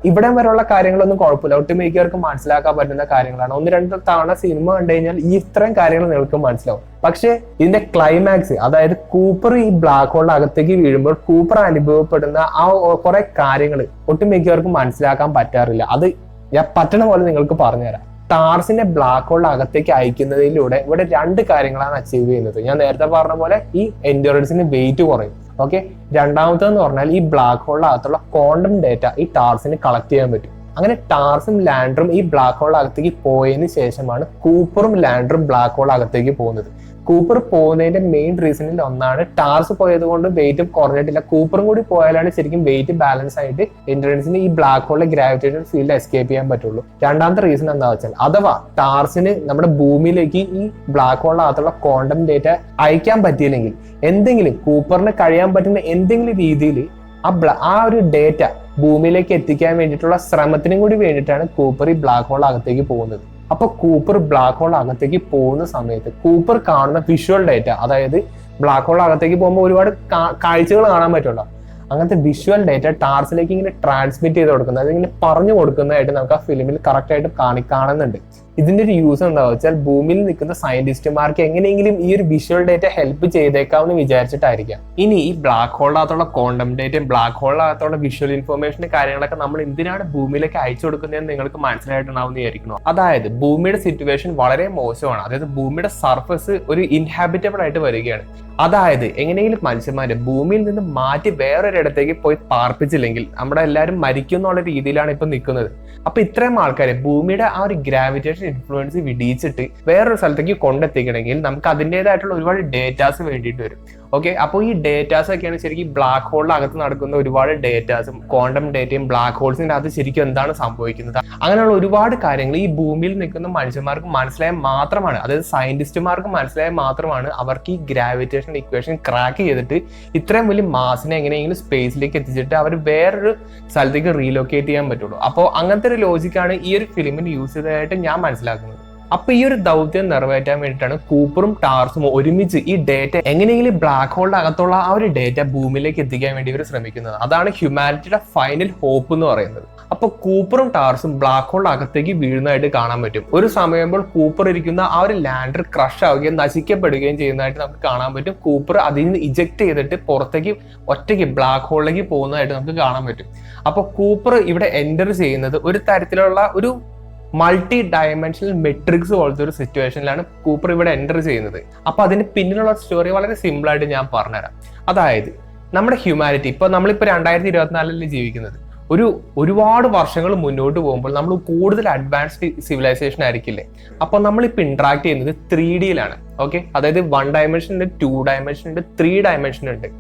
ഇവിടെ വരെയുള്ള കാര്യങ്ങളൊന്നും കുഴപ്പമില്ല, ഒട്ടുമിക്കവർക്ക് മനസ്സിലാക്കാൻ പറ്റുന്ന കാര്യങ്ങളാണ്. 1-2 തവണ സിനിമ കണ്ടു കഴിഞ്ഞാൽ ഈ ഇത്രയും കാര്യങ്ങൾ നിങ്ങൾക്ക് മനസ്സിലാവും. പക്ഷെ ഇതിന്റെ ക്ലൈമാക്സ്, അതായത് കൂപ്പർ ഈ ബ്ലാക്ക് ഹോളിന്റെ അകത്തേക്ക് വീഴുമ്പോൾ കൂപ്പർ അനുഭവപ്പെടുന്ന ആ കുറെ കാര്യങ്ങൾ ഒട്ടുമിക്കവർക്കും മനസ്സിലാക്കാൻ പറ്റാറില്ല. അത് ഞാൻ പറ്റണ പോലെ നിങ്ങൾക്ക് പറഞ്ഞുതരാം. ടാർസിനെ ബ്ലാക്ക് ഹോളിന്റെ അകത്തേക്ക് അയക്കുന്നതിലൂടെ ഇവിടെ 2 കാര്യങ്ങളാണ് അച്ചീവ് ചെയ്യുന്നത്. ഞാൻ നേരത്തെ പറഞ്ഞ പോലെ ഈ എൻഡ്യൂറൻസിന് വെയിറ്റ് കുറയും. ഓക്കെ, രണ്ടാമത്തെന്ന് പറഞ്ഞാൽ ഈ ബ്ലാക്ക് ഹോളിന്റെ അകത്തുള്ള ക്വാണ്ടം ഡേറ്റ ഈ ടാർസിന് കളക്ട് ചെയ്യാൻ പറ്റും. അങ്ങനെ ടാർസും ലാൻഡറും ഈ ബ്ലാക്ക് ഹോളിന്റെ അകത്തേക്ക് പോയതിനു ശേഷമാണ് കൂപ്പറും ലാൻഡറും ബ്ലാക്ക് ഹോളിന്റെ അകത്തേക്ക് പോകുന്നത്. കൂപ്പർ പോകുന്നതിന്റെ മെയിൻ റീസണിൽ ഒന്നാണ് ടാർസ് പോയത് കൊണ്ട് വെയിറ്റ് കുറഞ്ഞിട്ടില്ല. കൂപ്പറും കൂടി പോയാലാണ് ശരിക്കും വെയിറ്റ് ബാലൻസ് ആയിട്ട് എൻഡ്യൂറൻസിന് ഈ ബ്ലാക്ക് ഹോളിലെ ഗ്രാവിറ്റേഷൻ ഫീൽഡ് എസ്കേപ്പ് ചെയ്യാൻ പറ്റുള്ളൂ. രണ്ടാമത്തെ റീസൺ എന്താ വെച്ചാൽ, അഥവാ ടാർസിന് നമ്മുടെ ഭൂമിയിലേക്ക് ഈ ബ്ലാക്ക് ഹോളിന്റെ അകത്തുള്ള ക്വാണ്ടം ഡേറ്റ അയക്കാൻ പറ്റിയില്ലെങ്കിൽ എന്തെങ്കിലും കൂപ്പറിന് കഴിയാൻ പറ്റുന്ന എന്തെങ്കിലും രീതിയിൽ ആ ഒരു ഡേറ്റ ഭൂമിയിലേക്ക് എത്തിക്കാൻ വേണ്ടിയിട്ടുള്ള ശ്രമത്തിനും കൂടി വേണ്ടിയിട്ടാണ് കൂപ്പർ ഈ ബ്ലാക്ക് ഹോൾ അകത്തേക്ക് പോകുന്നത്. അപ്പൊ കൂപ്പർ ബ്ലാക്ക് ഹോൾ അകത്തേക്ക് പോകുന്ന സമയത്ത് കൂപ്പർ കാണുന്ന വിഷ്വൽ ഡേറ്റ, അതായത് ബ്ലാക്ക് ഹോൾ അകത്തേക്ക് പോകുമ്പോൾ ഒരുപാട് കാഴ്ചകൾ കാണാൻ പറ്റുമല്ലോ, അങ്ങനത്തെ വിഷ്വൽ ഡേറ്റ ടാർസിലേക്ക് ഇങ്ങനെ ട്രാൻസ്മിറ്റ് ചെയ്ത് കൊടുക്കുന്നത്, അതിങ്ങനെ പറഞ്ഞു കൊടുക്കുന്നതായിട്ട് നമുക്ക് ആ ഫിലിമിൽ കറക്റ്റ് ആയിട്ട് കാണുന്നുണ്ട്. ഇതിന്റെ ഒരു യൂസ് എന്താ വെച്ചാൽ ഭൂമിയിൽ നിൽക്കുന്ന സയന്റിസ്റ്റുമാർക്ക് എങ്ങനെയെങ്കിലും ഈ ഒരു വിഷ്വൽ ഡേറ്റ ഹെൽപ്പ് ചെയ്തേക്കാമെന്ന് വിചാരിച്ചിട്ടായിരിക്കാം. ഇനി ഈ ബ്ലാക്ക് ഹോളിനകത്തുള്ള ക്വാണ്ടം ഡേറ്റയും ബ്ലാക്ക് ഹോളിനകത്തുള്ള വിഷ്വൽ ഇൻഫർമേഷന്റെ കാര്യങ്ങളൊക്കെ നമ്മൾ എന്തിനാണ് ഭൂമിയിലേക്ക് അയച്ചു കൊടുക്കുന്നതെന്ന് നിങ്ങൾക്ക് മനസ്സിലായിട്ടുണ്ടാവും വിചാരിക്കുന്നു. അതായത് ഭൂമിയുടെ സിറ്റുവേഷൻ വളരെ മോശമാണ്. അതായത് ഭൂമിയുടെ സർഫസ് ഒരു ഇൻഹാബിറ്റബിൾ ആയിട്ട് വരികയാണ്. അതായത് എങ്ങനെയെങ്കിലും മനുഷ്യന്മാരെ ഭൂമിയിൽ നിന്ന് മാറ്റി വേറൊരിടത്തേക്ക് പോയി പാർപ്പിച്ചില്ലെങ്കിൽ നമ്മുടെ എല്ലാവരും മരിക്കും എന്നുള്ള രീതിയിലാണ് ഇപ്പൊ നിൽക്കുന്നത്. അപ്പൊ ഇത്രയും ആൾക്കാരെ ഭൂമിയുടെ ആ ഒരു ഗ്രാവിറ്റേഷൻ ഇൻഫ്ലുവൻസ് വിടിയിച്ചിട്ട് വേറൊരു സ്ഥലത്തേക്ക് കൊണ്ടെത്തിക്കണമെങ്കിൽ നമുക്ക് അതിൻ്റെതായിട്ടുള്ള ഒരുപാട് ഡേറ്റാസ് വേണ്ടിയിട്ട് വരും. ഓക്കെ, അപ്പോൾ ഈ ഡേറ്റാസ് ഒക്കെയാണ് ശരിക്കും ബ്ലാക്ക് ഹോളിന്റെ അകത്ത് നടക്കുന്ന ഒരുപാട് ഡേറ്റാസും ക്വാണ്ടം ഡേറ്റയും ബ്ലാക്ക് ഹോൾസിന്റെ അകത്ത് ശരിക്കും എന്താണ് സംഭവിക്കുന്നത്, അങ്ങനെയുള്ള ഒരുപാട് കാര്യങ്ങൾ ഈ ഭൂമിയിൽ നിൽക്കുന്ന മനുഷ്യന്മാർക്ക് മനസ്സിലായാൽ മാത്രമാണ്, അതായത് സയന്റിസ്റ്റുമാർക്ക് മനസ്സിലായാൽ മാത്രമാണ് അവർക്ക് ഈ ഗ്രാവിറ്റേഷൻ ഇക്വേഷൻ ക്രാക്ക് ചെയ്തിട്ട് ഇത്രയും വലിയ മാസിനെ എങ്ങനെയെങ്കിലും സ്പേസിലേക്ക് എത്തിച്ചിട്ട് അവർ വേറൊരു സ്ഥലത്തേക്ക് റീലൊക്കേറ്റ് ചെയ്യാൻ പറ്റുള്ളൂ. അപ്പോൾ അങ്ങനത്തെ ഒരു ലോജിക്കാണ് ഈ ഒരു ഫിലിമിന് യൂസ് ചെയ്തതായിട്ട് ഞാൻ മനസ്സിലാക്കുന്നത്. അപ്പൊ ഈ ഒരു ദൗത്യം നിറവേറ്റാൻ വേണ്ടിയിട്ടാണ് കൂപ്പറും ടാർസും ഒരുമിച്ച് ഈ ഡേറ്റ എങ്ങനെയെങ്കിലും ബ്ലാക്ക് ഹോളിന്റെ അകത്തുള്ള ആ ഒരു ഡേറ്റ ഭൂമിയിലേക്ക് എത്തിക്കാൻ വേണ്ടി ഇവർ ശ്രമിക്കുന്നത്. അതാണ് ഹ്യൂമാനിറ്റിയുടെ ഫൈനൽ ഹോപ്പ് എന്ന് പറയുന്നത്. അപ്പൊ കൂപ്പറും ടാർസും ബ്ലാക്ക് ഹോളിന്റെ അകത്തേക്ക് വീഴുന്നതായിട്ട് കാണാൻ പറ്റും. ഒരു സമയമ്പോൾ കൂപ്പർ ഇരിക്കുന്ന ആ ഒരു ലാൻഡർ ക്രഷ് ആവുകയും നശിക്കപ്പെടുകയും ചെയ്യുന്നതായിട്ട് നമുക്ക് കാണാൻ പറ്റും. കൂപ്പർ അതിൽ നിന്ന് ഇജക്ട് ചെയ്തിട്ട് പുറത്തേക്ക് ഒറ്റയ്ക്ക് ബ്ലാക്ക് ഹോളിലേക്ക് പോകുന്നതായിട്ട് നമുക്ക് കാണാൻ പറ്റും. അപ്പൊ കൂപ്പർ ഇവിടെ എൻ്റർ ചെയ്യുന്നത് ഒരു തരത്തിലുള്ള ഒരു മൾട്ടി ഡയമെൻഷണൽ മെട്രിക്സ് പോലത്തെ ഒരു സിറ്റുവേഷനിലാണ് കൂപ്പർ ഇവിടെ എൻ്റർ ചെയ്യുന്നത്. അപ്പൊ അതിന്റെ പിന്നിലുള്ള സ്റ്റോറി വളരെ സിമ്പിൾ ആയിട്ട് ഞാൻ പറഞ്ഞുതരാം. അതായത് നമ്മുടെ ഹ്യൂമാനിറ്റി ഇപ്പൊ നമ്മളിപ്പോ 2024 ജീവിക്കുന്നത്, ഒരുപാട് വർഷങ്ങൾ മുന്നോട്ട് പോകുമ്പോൾ നമ്മൾ കൂടുതൽ അഡ്വാൻസ്ഡ് സിവിലൈസേഷൻ ആയിരിക്കില്ലേ. അപ്പൊ നമ്മളിപ്പോൾ ഇന്ററാക്ട് ചെയ്യുന്നത് 3Dയിലാണ്. ഓക്കെ, അതായത് 1 ഡയമെൻഷൻ ഉണ്ട്, 2 ഡയമെൻഷൻ ഉണ്ട്, 3 ഡയമെൻഷൻ ഉണ്ട്.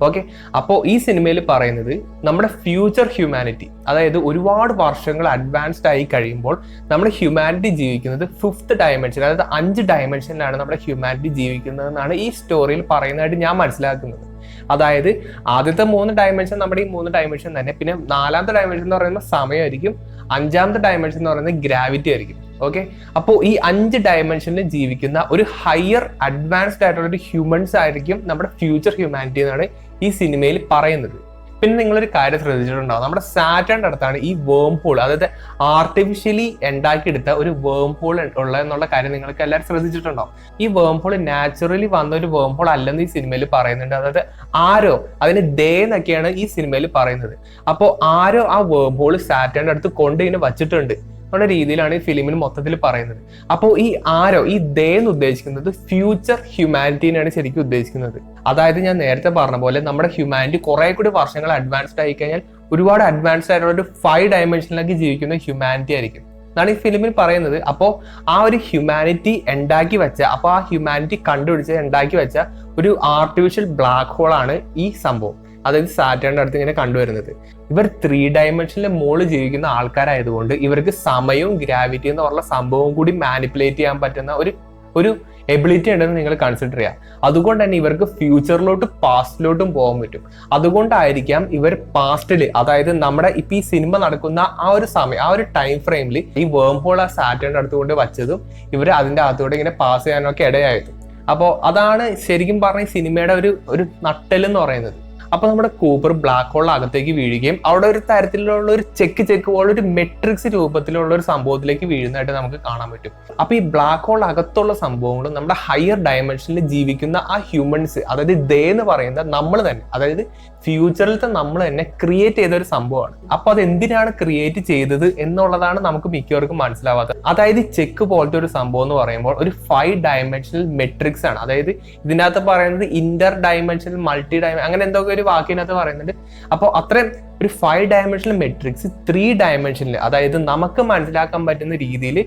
ഓക്കെ, അപ്പോൾ ഈ സിനിമയിൽ പറയുന്നത് നമ്മുടെ ഫ്യൂച്ചർ ഹ്യൂമാനിറ്റി, അതായത് ഒരുപാട് വർഷങ്ങൾ അഡ്വാൻസ്ഡ് ആയി കഴിയുമ്പോൾ നമ്മുടെ ഹ്യൂമാനിറ്റി ജീവിക്കുന്നത് 5th ഡയമെൻഷൻ, അതായത് 5 ഡയമെൻഷനിലാണ് നമ്മുടെ ഹ്യൂമാനിറ്റി ജീവിക്കുന്നതെന്നാണ് ഈ സ്റ്റോറിയിൽ പറയുന്നതായിട്ട് ഞാൻ മനസ്സിലാക്കുന്നത്. അതായത് ആദ്യത്തെ 3 ഡയമെൻഷൻ നമ്മുടെ ഈ 3 ഡയമെൻഷൻ തന്നെ, പിന്നെ 4ാമത്തെ ഡയമെൻഷൻ എന്ന് പറയുന്നത് സമയമായിരിക്കും, 5ാമത്തെ ഡയമെൻഷൻ എന്ന് പറയുന്നത് ഗ്രാവിറ്റി ആയിരിക്കും. ഓക്കെ, അപ്പോൾ ഈ 5 ഡയമെൻഷനിൽ ജീവിക്കുന്ന ഒരു ഹയർ അഡ്വാൻസ്ഡ് ആയിട്ടുള്ള ഒരു ഹ്യൂമൻസ് ആയിരിക്കും നമ്മുടെ ഫ്യൂച്ചർ ഹ്യൂമാനിറ്റി എന്നാണ് ഈ സിനിമയിൽ പറയുന്നത്. പിന്നെ നിങ്ങളൊരു കാര്യം ശ്രദ്ധിച്ചിട്ടുണ്ടാവും, നമ്മുടെ സാറ്റേണിന്റെ അടുത്താണ് ഈ വേം ഹോൾ, അതായത് ആർട്ടിഫിഷ്യലി ഉണ്ടാക്കിയെടുത്ത ഒരു വേം ഹോൾ ഉള്ള എന്നുള്ള കാര്യം നിങ്ങൾക്ക് എല്ലാവരും ശ്രദ്ധിച്ചിട്ടുണ്ടാവും. ഈ വേം ഹോൾ നാച്ചുറലി വന്ന ഒരു വേം ഹോൾ അല്ലെന്ന് ഈ സിനിമയിൽ പറയുന്നുണ്ട്. അതായത് ആരോ അതിന് ദേ എന്നൊക്കെയാണ് ഈ സിനിമയിൽ പറയുന്നത്. അപ്പോൾ ആരോ ആ വേം ഹോൾ സാറ്റേണിന്റെ അടുത്ത് കൊണ്ട് ഇങ്ങനെ വച്ചിട്ടുണ്ട് എന്നുള്ള രീതിയിലാണ് ഈ ഫിലിമിൽ മൊത്തത്തിൽ പറയുന്നത്. അപ്പോൾ ഈ ആരോ, ഈ ദേ എന്ന് ഉദ്ദേശിക്കുന്നത് ഫ്യൂച്ചർ ഹ്യൂമാനിറ്റിനെയാണ് ശരിക്കും ഉദ്ദേശിക്കുന്നത്. അതായത് ഞാൻ നേരത്തെ പറഞ്ഞ പോലെ നമ്മുടെ ഹ്യൂമാനിറ്റി കുറെ കൂടി വർഷങ്ങൾ അഡ്വാൻസ്ഡ് ആയി കഴിഞ്ഞാൽ ഒരുപാട് അഡ്വാൻസ്ഡ് ആയിട്ടുള്ള ഒരു 5 ഡയമെൻഷനിലേക്ക് ജീവിക്കുന്ന ഹ്യൂമാനിറ്റി ആയിരിക്കും എന്നാണ് ഈ ഫിലിമിൽ പറയുന്നത്. അപ്പോൾ ആ ഒരു ഹ്യൂമാനിറ്റി ഉണ്ടാക്കി വെച്ച, അപ്പോൾ ആ ഹ്യൂമാനിറ്റി കണ്ടുപിടിച്ച് ഉണ്ടാക്കി വെച്ച ഒരു ആർട്ടിഫിഷ്യൽ ബ്ലാക്ക് ഹോൾ ആണ് ഈ സംഭവം, അതായത് സാറ്റേണിന്റെ അടുത്ത് ഇങ്ങനെ കണ്ടുവരുന്നത്. ഇവർ 3 ഡയമെൻഷനിലെ മുകളിൽ ജീവിക്കുന്ന ആൾക്കാരായതുകൊണ്ട് ഇവർക്ക് സമയവും ഗ്രാവിറ്റി എന്ന് പറഞ്ഞ സംഭവം കൂടി മാനിപ്പുലേറ്റ് ചെയ്യാൻ പറ്റുന്ന ഒരു എബിലിറ്റി ഉണ്ടെന്ന് നിങ്ങൾ കൺസിഡർ ചെയ്യാം. അതുകൊണ്ട് തന്നെ ഇവർക്ക് ഫ്യൂച്ചറിലോട്ടും പാസ്റ്റിലോട്ടും പോകാൻ പറ്റും. അതുകൊണ്ടായിരിക്കാം ഇവർ പാസ്റ്റിൽ, അതായത് നമ്മുടെ ഇപ്പൊ ഈ സിനിമ നടക്കുന്ന ആ ഒരു സമയം, ആ ഒരു ടൈം ഫ്രെയിമിൽ ഈ വേം ഹോൾ ആ സാറ്റേണിന്റെ അടുത്ത് കൊണ്ട് വച്ചതും ഇവർ അതിന്റെ അകത്തൂടെ ഇങ്ങനെ പാസ് ചെയ്യാനൊക്കെ ഇടയായത്. അപ്പോൾ അതാണ് ശരിക്കും പറഞ്ഞ ഈ സിനിമയുടെ ഒരു നട്ടെൽ എന്ന് പറയുന്നത്. അപ്പൊ നമ്മുടെ കൂപ്പർ ബ്ലാക്ക് ഹോളിൽ അകത്തേക്ക് വീഴുകയും അവിടെ ഒരു തരത്തിലുള്ള ഒരു ചെക്ക് പോലെ ഒരു മെട്രിക്സ് രൂപത്തിലുള്ള ഒരു സംഭവത്തിലേക്ക് വീഴുന്നതായിട്ട് നമുക്ക് കാണാൻ പറ്റും. അപ്പൊ ഈ ബ്ലാക്ക് ഹോൾ അകത്തുള്ള സംഭവങ്ങളും നമ്മുടെ ഹയർ ഡയമെൻഷനിൽ ജീവിക്കുന്ന ആ ഹ്യൂമൻസ്, അതായത് ദേ എന്ന് പറയുന്നത് നമ്മൾ തന്നെ, അതായത് ഫ്യൂച്ചറിലത്തെ നമ്മൾ തന്നെ ക്രിയേറ്റ് ചെയ്ത ഒരു സംഭവമാണ്. അപ്പൊ അത് എന്തിനാണ് ക്രിയേറ്റ് ചെയ്തത് എന്നുള്ളതാണ് നമുക്ക് മിക്കവർക്കും മനസ്സിലാവാത്തത്. അതായത് ചെക്ക് പോലത്തെ ഒരു സംഭവം എന്ന് പറയുമ്പോൾ ഒരു 5 ഡയമെൻഷണൽ മെട്രിക്സ് ആണ്. അതായത് ഇതിനകത്ത് പറയുന്നത് ഇന്റർ ഡയമെൻഷണൽ, മൾട്ടി അങ്ങനെ എന്തൊക്കെ ഒരു വാക്കിനകത്ത് പറയുന്നുണ്ട്. അപ്പോൾ അത്രയും ഒരു 5 ഡയമെൻഷണൽ മെട്രിക്സ് 3 ഡയമെൻഷനിൽ, അതായത് നമുക്ക് മനസ്സിലാക്കാൻ പറ്റുന്ന രീതിയിൽ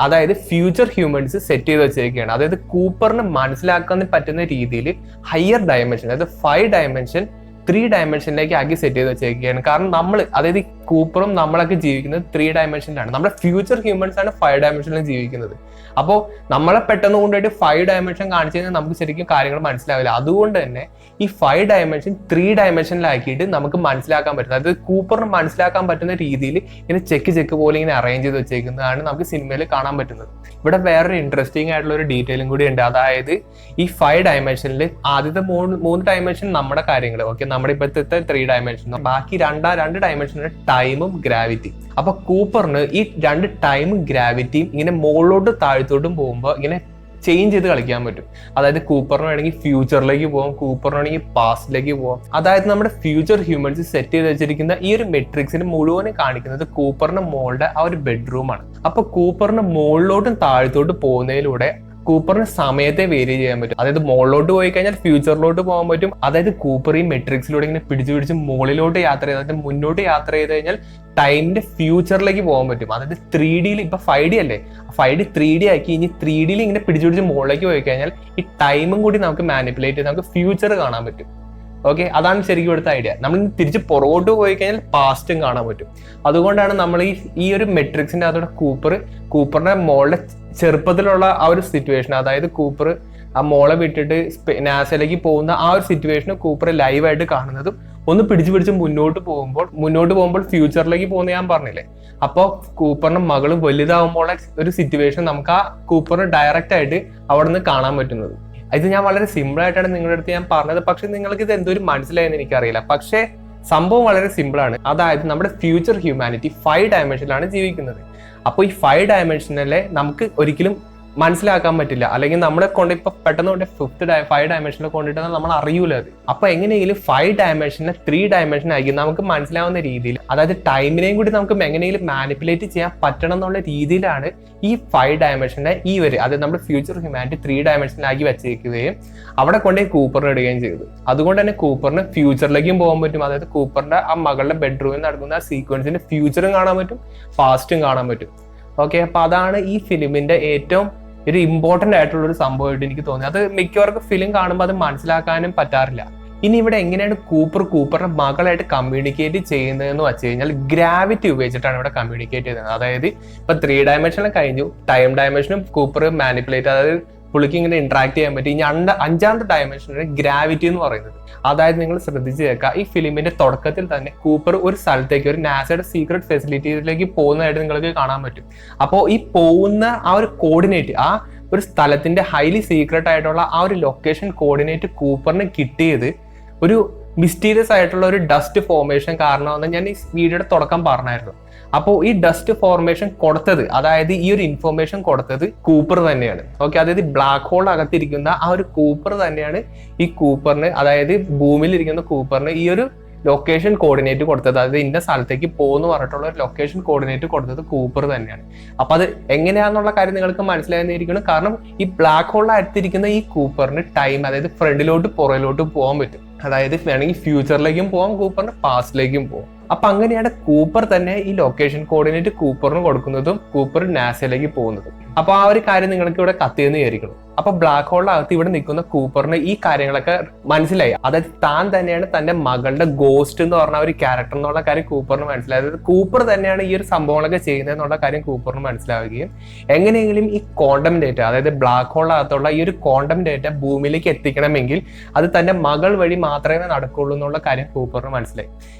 അതായത് ഫ്യൂച്ചർ ഹ്യൂമൻസ് സെറ്റ് ചെയ്ത് വെച്ചിരിക്കുകയാണ്. അതായത് കൂപ്പറിന് മനസ്സിലാക്കാൻ പറ്റുന്ന രീതിയിൽ ഹയർ ഡയമെൻഷൻ, അതായത് 5 ഡയമെൻഷൻ 3 ഡയമെൻഷനിലേക്ക് ആക്കി സെറ്റ് ചെയ്ത് വെച്ചിരിക്കുകയാണ്. കാരണം നമ്മൾ, അതായത് കൂപ്പറും നമ്മളൊക്കെ ജീവിക്കുന്നത് 3 ഡയമെൻഷനിലാണ്. നമ്മുടെ ഫ്യൂച്ചർ ഹ്യൂമൻസ് ആണ് 5 ഡയമെൻഷനിൽ ജീവിക്കുന്നത്. അപ്പോൾ നമ്മളെ പെട്ടെന്ന് കൊണ്ടുപോയിട്ട് 5 ഡയമെൻഷൻ കാണിച്ചു കഴിഞ്ഞാൽ നമുക്ക് ശരിക്കും കാര്യങ്ങൾ മനസ്സിലാവില്ല. അതുകൊണ്ട് തന്നെ ഈ 5 ഡയമെൻഷൻ 3 ഡയമെൻഷനിലാക്കിയിട്ട് നമുക്ക് മനസ്സിലാക്കാൻ പറ്റുന്നത്, അതായത് കൂപ്പറിന് മനസ്സിലാക്കാൻ പറ്റുന്ന രീതിയിൽ ഇങ്ങനെ ചെക്ക് പോലെ ഇങ്ങനെ അറേഞ്ച് ചെയ്ത് വെച്ചേക്കുന്നതാണ് നമുക്ക് സിനിമയിൽ കാണാൻ പറ്റുന്നത്. ഇവിടെ വേറൊരു ഇൻട്രസ്റ്റിംഗ് ആയിട്ടുള്ള ഒരു ഡീറ്റെയിലും കൂടി ഉണ്ട്. അതായത് ഈ 5 ഡയമെൻഷനിൽ ആദ്യത്തെ 3 ഡയമെൻഷൻ നമ്മുടെ കാര്യങ്ങൾ, ഓക്കെ, നമ്മുടെ ഇപ്പോഴത്തെ 3 ഡയമെൻഷൻ, ബാക്കി 2 ഡയമെൻഷനിൽ ടൈമും ഗ്രാവിറ്റി. അപ്പൊ കൂപ്പറിന് ഈ 2 ടൈമും ഗ്രാവിറ്റിയും ഇങ്ങനെ മുകളിലോട്ട് താഴത്തോട്ടും പോകുമ്പോൾ ഇങ്ങനെ ചേഞ്ച് ചെയ്ത് കളിക്കാൻ പറ്റും. അതായത് കൂപ്പറിന് വേണമെങ്കിൽ ഫ്യൂച്ചറിലേക്ക് പോകാം, കൂപ്പറിന് വേണമെങ്കിൽ പാസ്റ്റിലേക്ക് പോകാം. അതായത് നമ്മുടെ ഫ്യൂച്ചർ ഹ്യൂമൻസ് സെറ്റ് ചെയ്ത് വെച്ചിരിക്കുന്ന ഈ ഒരു മെട്രിക്സിന് മുഴുവനും കാണിക്കുന്നത് കൂപ്പറിന്റെ മോളുടെ ആ ഒരു ബെഡ്റൂമാണ്. അപ്പൊ കൂപ്പറിന് മുകളിലോട്ടും താഴത്തോട്ട് പോകുന്നതിലൂടെ കൂപ്പറിന് സമയത്തെ വേരി ചെയ്യാൻ പറ്റും. അതായത് മുകളിലോട്ട് പോയി കഴിഞ്ഞാൽ ഫ്യൂച്ചറിലോട്ട് പോകാൻ പറ്റും. അതായത് കൂപ്പർ ഈ മെട്രിക്സിലൂടെ ഇങ്ങനെ പിടിച്ച് മുകളിലോട്ട് യാത്ര ചെയ്ത്, അതായത് മുന്നോട്ട് യാത്ര ചെയ്ത് കഴിഞ്ഞാൽ ടൈമിന്റെ ഫ്യൂച്ചറിലേക്ക് പോകാൻ പറ്റും. അതായത് 3D ഇപ്പൊ 5D അല്ലേ, 5D 3D ആക്കി ഇനി 3D ഇങ്ങനെ പിടിച്ച് മുകളിലേക്ക് പോയി കഴിഞ്ഞാൽ ഈ ടൈമും കൂടി നമുക്ക് മാനിപ്പുലേറ്റ് ചെയ്ത് നമുക്ക് ഫ്യൂച്ചർ കാണാൻ പറ്റും. ഓക്കെ, അതാണ് ശരിക്കും ഇവിടുത്തെ ഐഡിയ. നമ്മൾ തിരിച്ച് പുറകോട്ട് പോയി കഴിഞ്ഞാൽ പാസ്റ്റും കാണാൻ പറ്റും. അതുകൊണ്ടാണ് നമ്മൾ ഈ ഒരു മെട്രിക്സിന്റെ അതോടെ കൂപ്പറിന്റെ മോളുടെ ചെറുപ്പത്തിലുള്ള ആ ഒരു സിറ്റുവേഷൻ, അതായത് കൂപ്പർ ആ മോളെ വിട്ടിട്ട് നാസയിലേക്ക് പോകുന്ന ആ ഒരു സിറ്റുവേഷൻ കൂപ്പർ ലൈവായിട്ട് കാണുന്നതും ഒന്ന് പിടിച്ച് മുന്നോട്ട് പോകുമ്പോൾ ഫ്യൂച്ചറിലേക്ക് പോകുന്ന ഞാൻ പറഞ്ഞില്ലേ. അപ്പോൾ കൂപ്പറിന്റെ മകള് വലുതാവുമ്പോൾ ഒരു സിറ്റുവേഷൻ നമുക്ക് ആ കൂപ്പറിന് ഡയറക്റ്റ് ആയിട്ട് അവിടെ നിന്ന് കാണാൻ പറ്റുന്നത്. ഇത് ഞാൻ വളരെ സിമ്പിൾ ആയിട്ടാണ് നിങ്ങളുടെ അടുത്ത് ഞാൻ പറഞ്ഞത്. പക്ഷെ നിങ്ങൾക്ക് ഇത് എന്തോരം മനസ്സിലായെന്ന് എനിക്കറിയില്ല. പക്ഷേ സംഭവം വളരെ സിമ്പിൾ ആണ്. അതായത് നമ്മുടെ ഫ്യൂച്ചർ ഹ്യൂമാനിറ്റി 5 ഡയമെൻഷനിലാണ് ജീവിക്കുന്നത്. അപ്പോൾ ഈ 5 ഡയമെൻഷനിലെ നമുക്ക് ഒരിക്കലും മനസ്സിലാക്കാൻ പറ്റില്ല, അല്ലെങ്കിൽ നമ്മളെ കൊണ്ട് ഇപ്പൊ പെട്ടെന്ന് കൊണ്ട് 5 ഡയമെൻഷനിൽ കൊണ്ടിട്ട് നമ്മൾ അറിയൂല അത്. അപ്പൊ എങ്ങനെയെങ്കിലും 5 ഡയമെൻഷനെ 3 ഡയമെൻഷൻ ആക്കി നമുക്ക് മനസ്സിലാവുന്ന രീതിയിൽ, അതായത് ടൈമിനെയും കൂടി നമുക്ക് എങ്ങനെയെങ്കിലും മാനിപ്പുലേറ്റ് ചെയ്യാൻ പറ്റണം എന്നുള്ള രീതിയിലാണ് ഈ 5 ഡയമെൻഷനെ അതായത് നമ്മുടെ ഫ്യൂച്ചർ ഹ്യൂമാനിറ്റി 3 ഡയമെൻഷനിലാക്കി വെച്ചിരിക്കുകയും അവിടെ കൊണ്ടേ കൂപ്പറിന് ഇടുകയും ചെയ്തു. അതുകൊണ്ട് തന്നെ കൂപ്പറിന് ഫ്യൂച്ചറിലേക്കും പോകാൻ പറ്റും. അതായത് കൂപ്പറിന്റെ ആ മകളുടെ ബെഡ്റൂമിൽ നടക്കുന്ന ആ സീക്വൻസിന്റെ ഫ്യൂച്ചറും കാണാൻ പറ്റും, പാസ്റ്റും കാണാൻ പറ്റും. ഓക്കെ, അപ്പൊ അതാണ് ഈ ഫിലിമിന്റെ ഏറ്റവും ഒരു ഇമ്പോർട്ടന്റ് ആയിട്ടുള്ള ഒരു സംഭവമായിട്ട് എനിക്ക് തോന്നി. അത് മിക്കവർക്കും ഫിലിം കാണുമ്പോൾ അത് മനസ്സിലാക്കാനും പറ്റാറില്ല. ഇനി ഇവിടെ എങ്ങനെയാണ് കൂപ്പറിന്റെ മകളായിട്ട് കമ്മ്യൂണിക്കേറ്റ് ചെയ്യുന്നതെന്ന് വെച്ച് കഴിഞ്ഞാൽ ഗ്രാവിറ്റി ഉപയോഗിച്ചിട്ടാണ് ഇവിടെ കമ്മ്യൂണിക്കേറ്റ് ചെയ്യുന്നത്. അതായത് ഇപ്പൊ 3 ഡയമെൻഷനിൽ കഴിഞ്ഞു, ടൈം ഡയമെൻഷനും കൂപ്പർ മാനിപ്പുലേറ്റ്, അതായത് പുള്ളിക്ക് ഇങ്ങനെ ഇന്ററാക്ട് ചെയ്യാൻ പറ്റി. ഇനി അഞ്ചാമത്തെ ഡയമെൻഷനാണ് ഗ്രാവിറ്റി എന്ന് പറയുന്നത്. അതായത് നിങ്ങൾ ശ്രദ്ധിച്ച് കേൾക്കുക, ഈ ഫിലിമിന്റെ തുടക്കത്തിൽ തന്നെ കൂപ്പർ ഒരു സ്ഥലത്തേക്ക്, ഒരു നാസയുടെ സീക്രട്ട് ഫെസിലിറ്റിയിലേക്ക് പോകുന്നതായിട്ട് നിങ്ങൾക്ക് കാണാൻ പറ്റും. അപ്പോൾ ഈ പോകുന്ന ആ ഒരു കോർഡിനേറ്റ്, ആ ഒരു സ്ഥലത്തിന്റെ ഹൈലി സീക്രട്ട് ആയിട്ടുള്ള ആ ഒരു ലൊക്കേഷൻ കോർഡിനേറ്റ് കൂപ്പറിന് കിട്ടിയത് ഒരു മിസ്റ്റീരിയസ് ആയിട്ടുള്ള ഒരു ഡസ്റ്റ് ഫോർമേഷൻ കാരണമെന്ന് ഞാൻ ഈ വീഡിയോയുടെ തുടക്കം പറഞ്ഞായിരുന്നു. അപ്പോൾ ഈ ഡസ്റ്റ് ഫോർമേഷൻ കൊടുത്തത്, അതായത് ഈ ഒരു ഇൻഫോർമേഷൻ കൊടുത്തത് കൂപ്പർ തന്നെയാണ്. ഓക്കെ, അതായത് ബ്ലാക്ക് ഹോൾ അകത്തിരിക്കുന്ന ആ ഒരു കൂപ്പർ തന്നെയാണ് ഈ കൂപ്പറിന്, അതായത് ഭൂമിയിൽ ഇരിക്കുന്ന കൂപ്പറിന് ഈ ഒരു ലൊക്കേഷൻ കോർഡിനേറ്റ് കൊടുത്തത്. അതായത് ഇന്ന സ്ഥലത്തേക്ക് പോകുന്നു പറഞ്ഞിട്ടുള്ള ഒരു ലൊക്കേഷൻ കോർഡിനേറ്റ് കൊടുത്തത് കൂപ്പർ തന്നെയാണ്. അപ്പൊ അത് എങ്ങനെയാണെന്നുള്ള കാര്യം നിങ്ങൾക്ക് മനസ്സിലായിരിക്കണം. കാരണം ഈ ബ്ലാക്ക് ഹോളിൽ അടുത്തിരിക്കുന്ന ഈ കൂപ്പറിന് ടൈം, അതായത് ഫ്രണ്ടിലോട്ട് പുറകിലോട്ട് പോകാൻ പറ്റും. അതായത് വേണമെങ്കിൽ ഫ്യൂച്ചറിലേക്കും പോകാം, കൂപ്പറിന് പാസ്റ്റിലേക്കും പോകാം. അപ്പൊ അങ്ങനെയാണ് കൂപ്പർ തന്നെ ഈ ലൊക്കേഷൻ കോർഡിനേറ്റ് കൂപ്പറിന് കൊടുക്കുന്നതും കൂപ്പർ നാസയിലേക്ക് പോകുന്നതും. അപ്പൊ ആ ഒരു കാര്യം നിങ്ങൾക്ക് ഇവിടെ കത്തിയെന്ന് വിചാരിക്കണം. അപ്പൊ ബ്ലാക്ക് ഹോളിനകത്ത് ഇവിടെ നിൽക്കുന്ന കൂപ്പറിന് ഈ കാര്യങ്ങളൊക്കെ മനസ്സിലായി. അതായത് താൻ തന്നെയാണ് തന്റെ മകളുടെ ഗോസ്റ്റ് എന്ന് പറഞ്ഞ ഒരു ക്യാരക്ടർ എന്നുള്ള കാര്യം കൂപ്പറിന് മനസ്സിലായി. അതായത് കൂപ്പർ തന്നെയാണ് ഈ ഒരു സംഭവങ്ങളൊക്കെ ചെയ്യുന്നത് എന്നുള്ള കാര്യം കൂപ്പറിന് മനസ്സിലാവുകയും എങ്ങനെയെങ്കിലും ഈ ക്വാണ്ടം ഡേറ്റ, അതായത് ബ്ലാക്ക് ഹോളിനകത്തുള്ള ഈ ഒരു ക്വാണ്ടം ഡേറ്റ ഭൂമിയിലേക്ക് എത്തിക്കണമെങ്കിൽ അത് തന്റെ മകൾ വഴി മാത്രമേ നടക്കുള്ളൂ എന്നുള്ള കാര്യം കൂപ്പറിന് മനസ്സിലായി.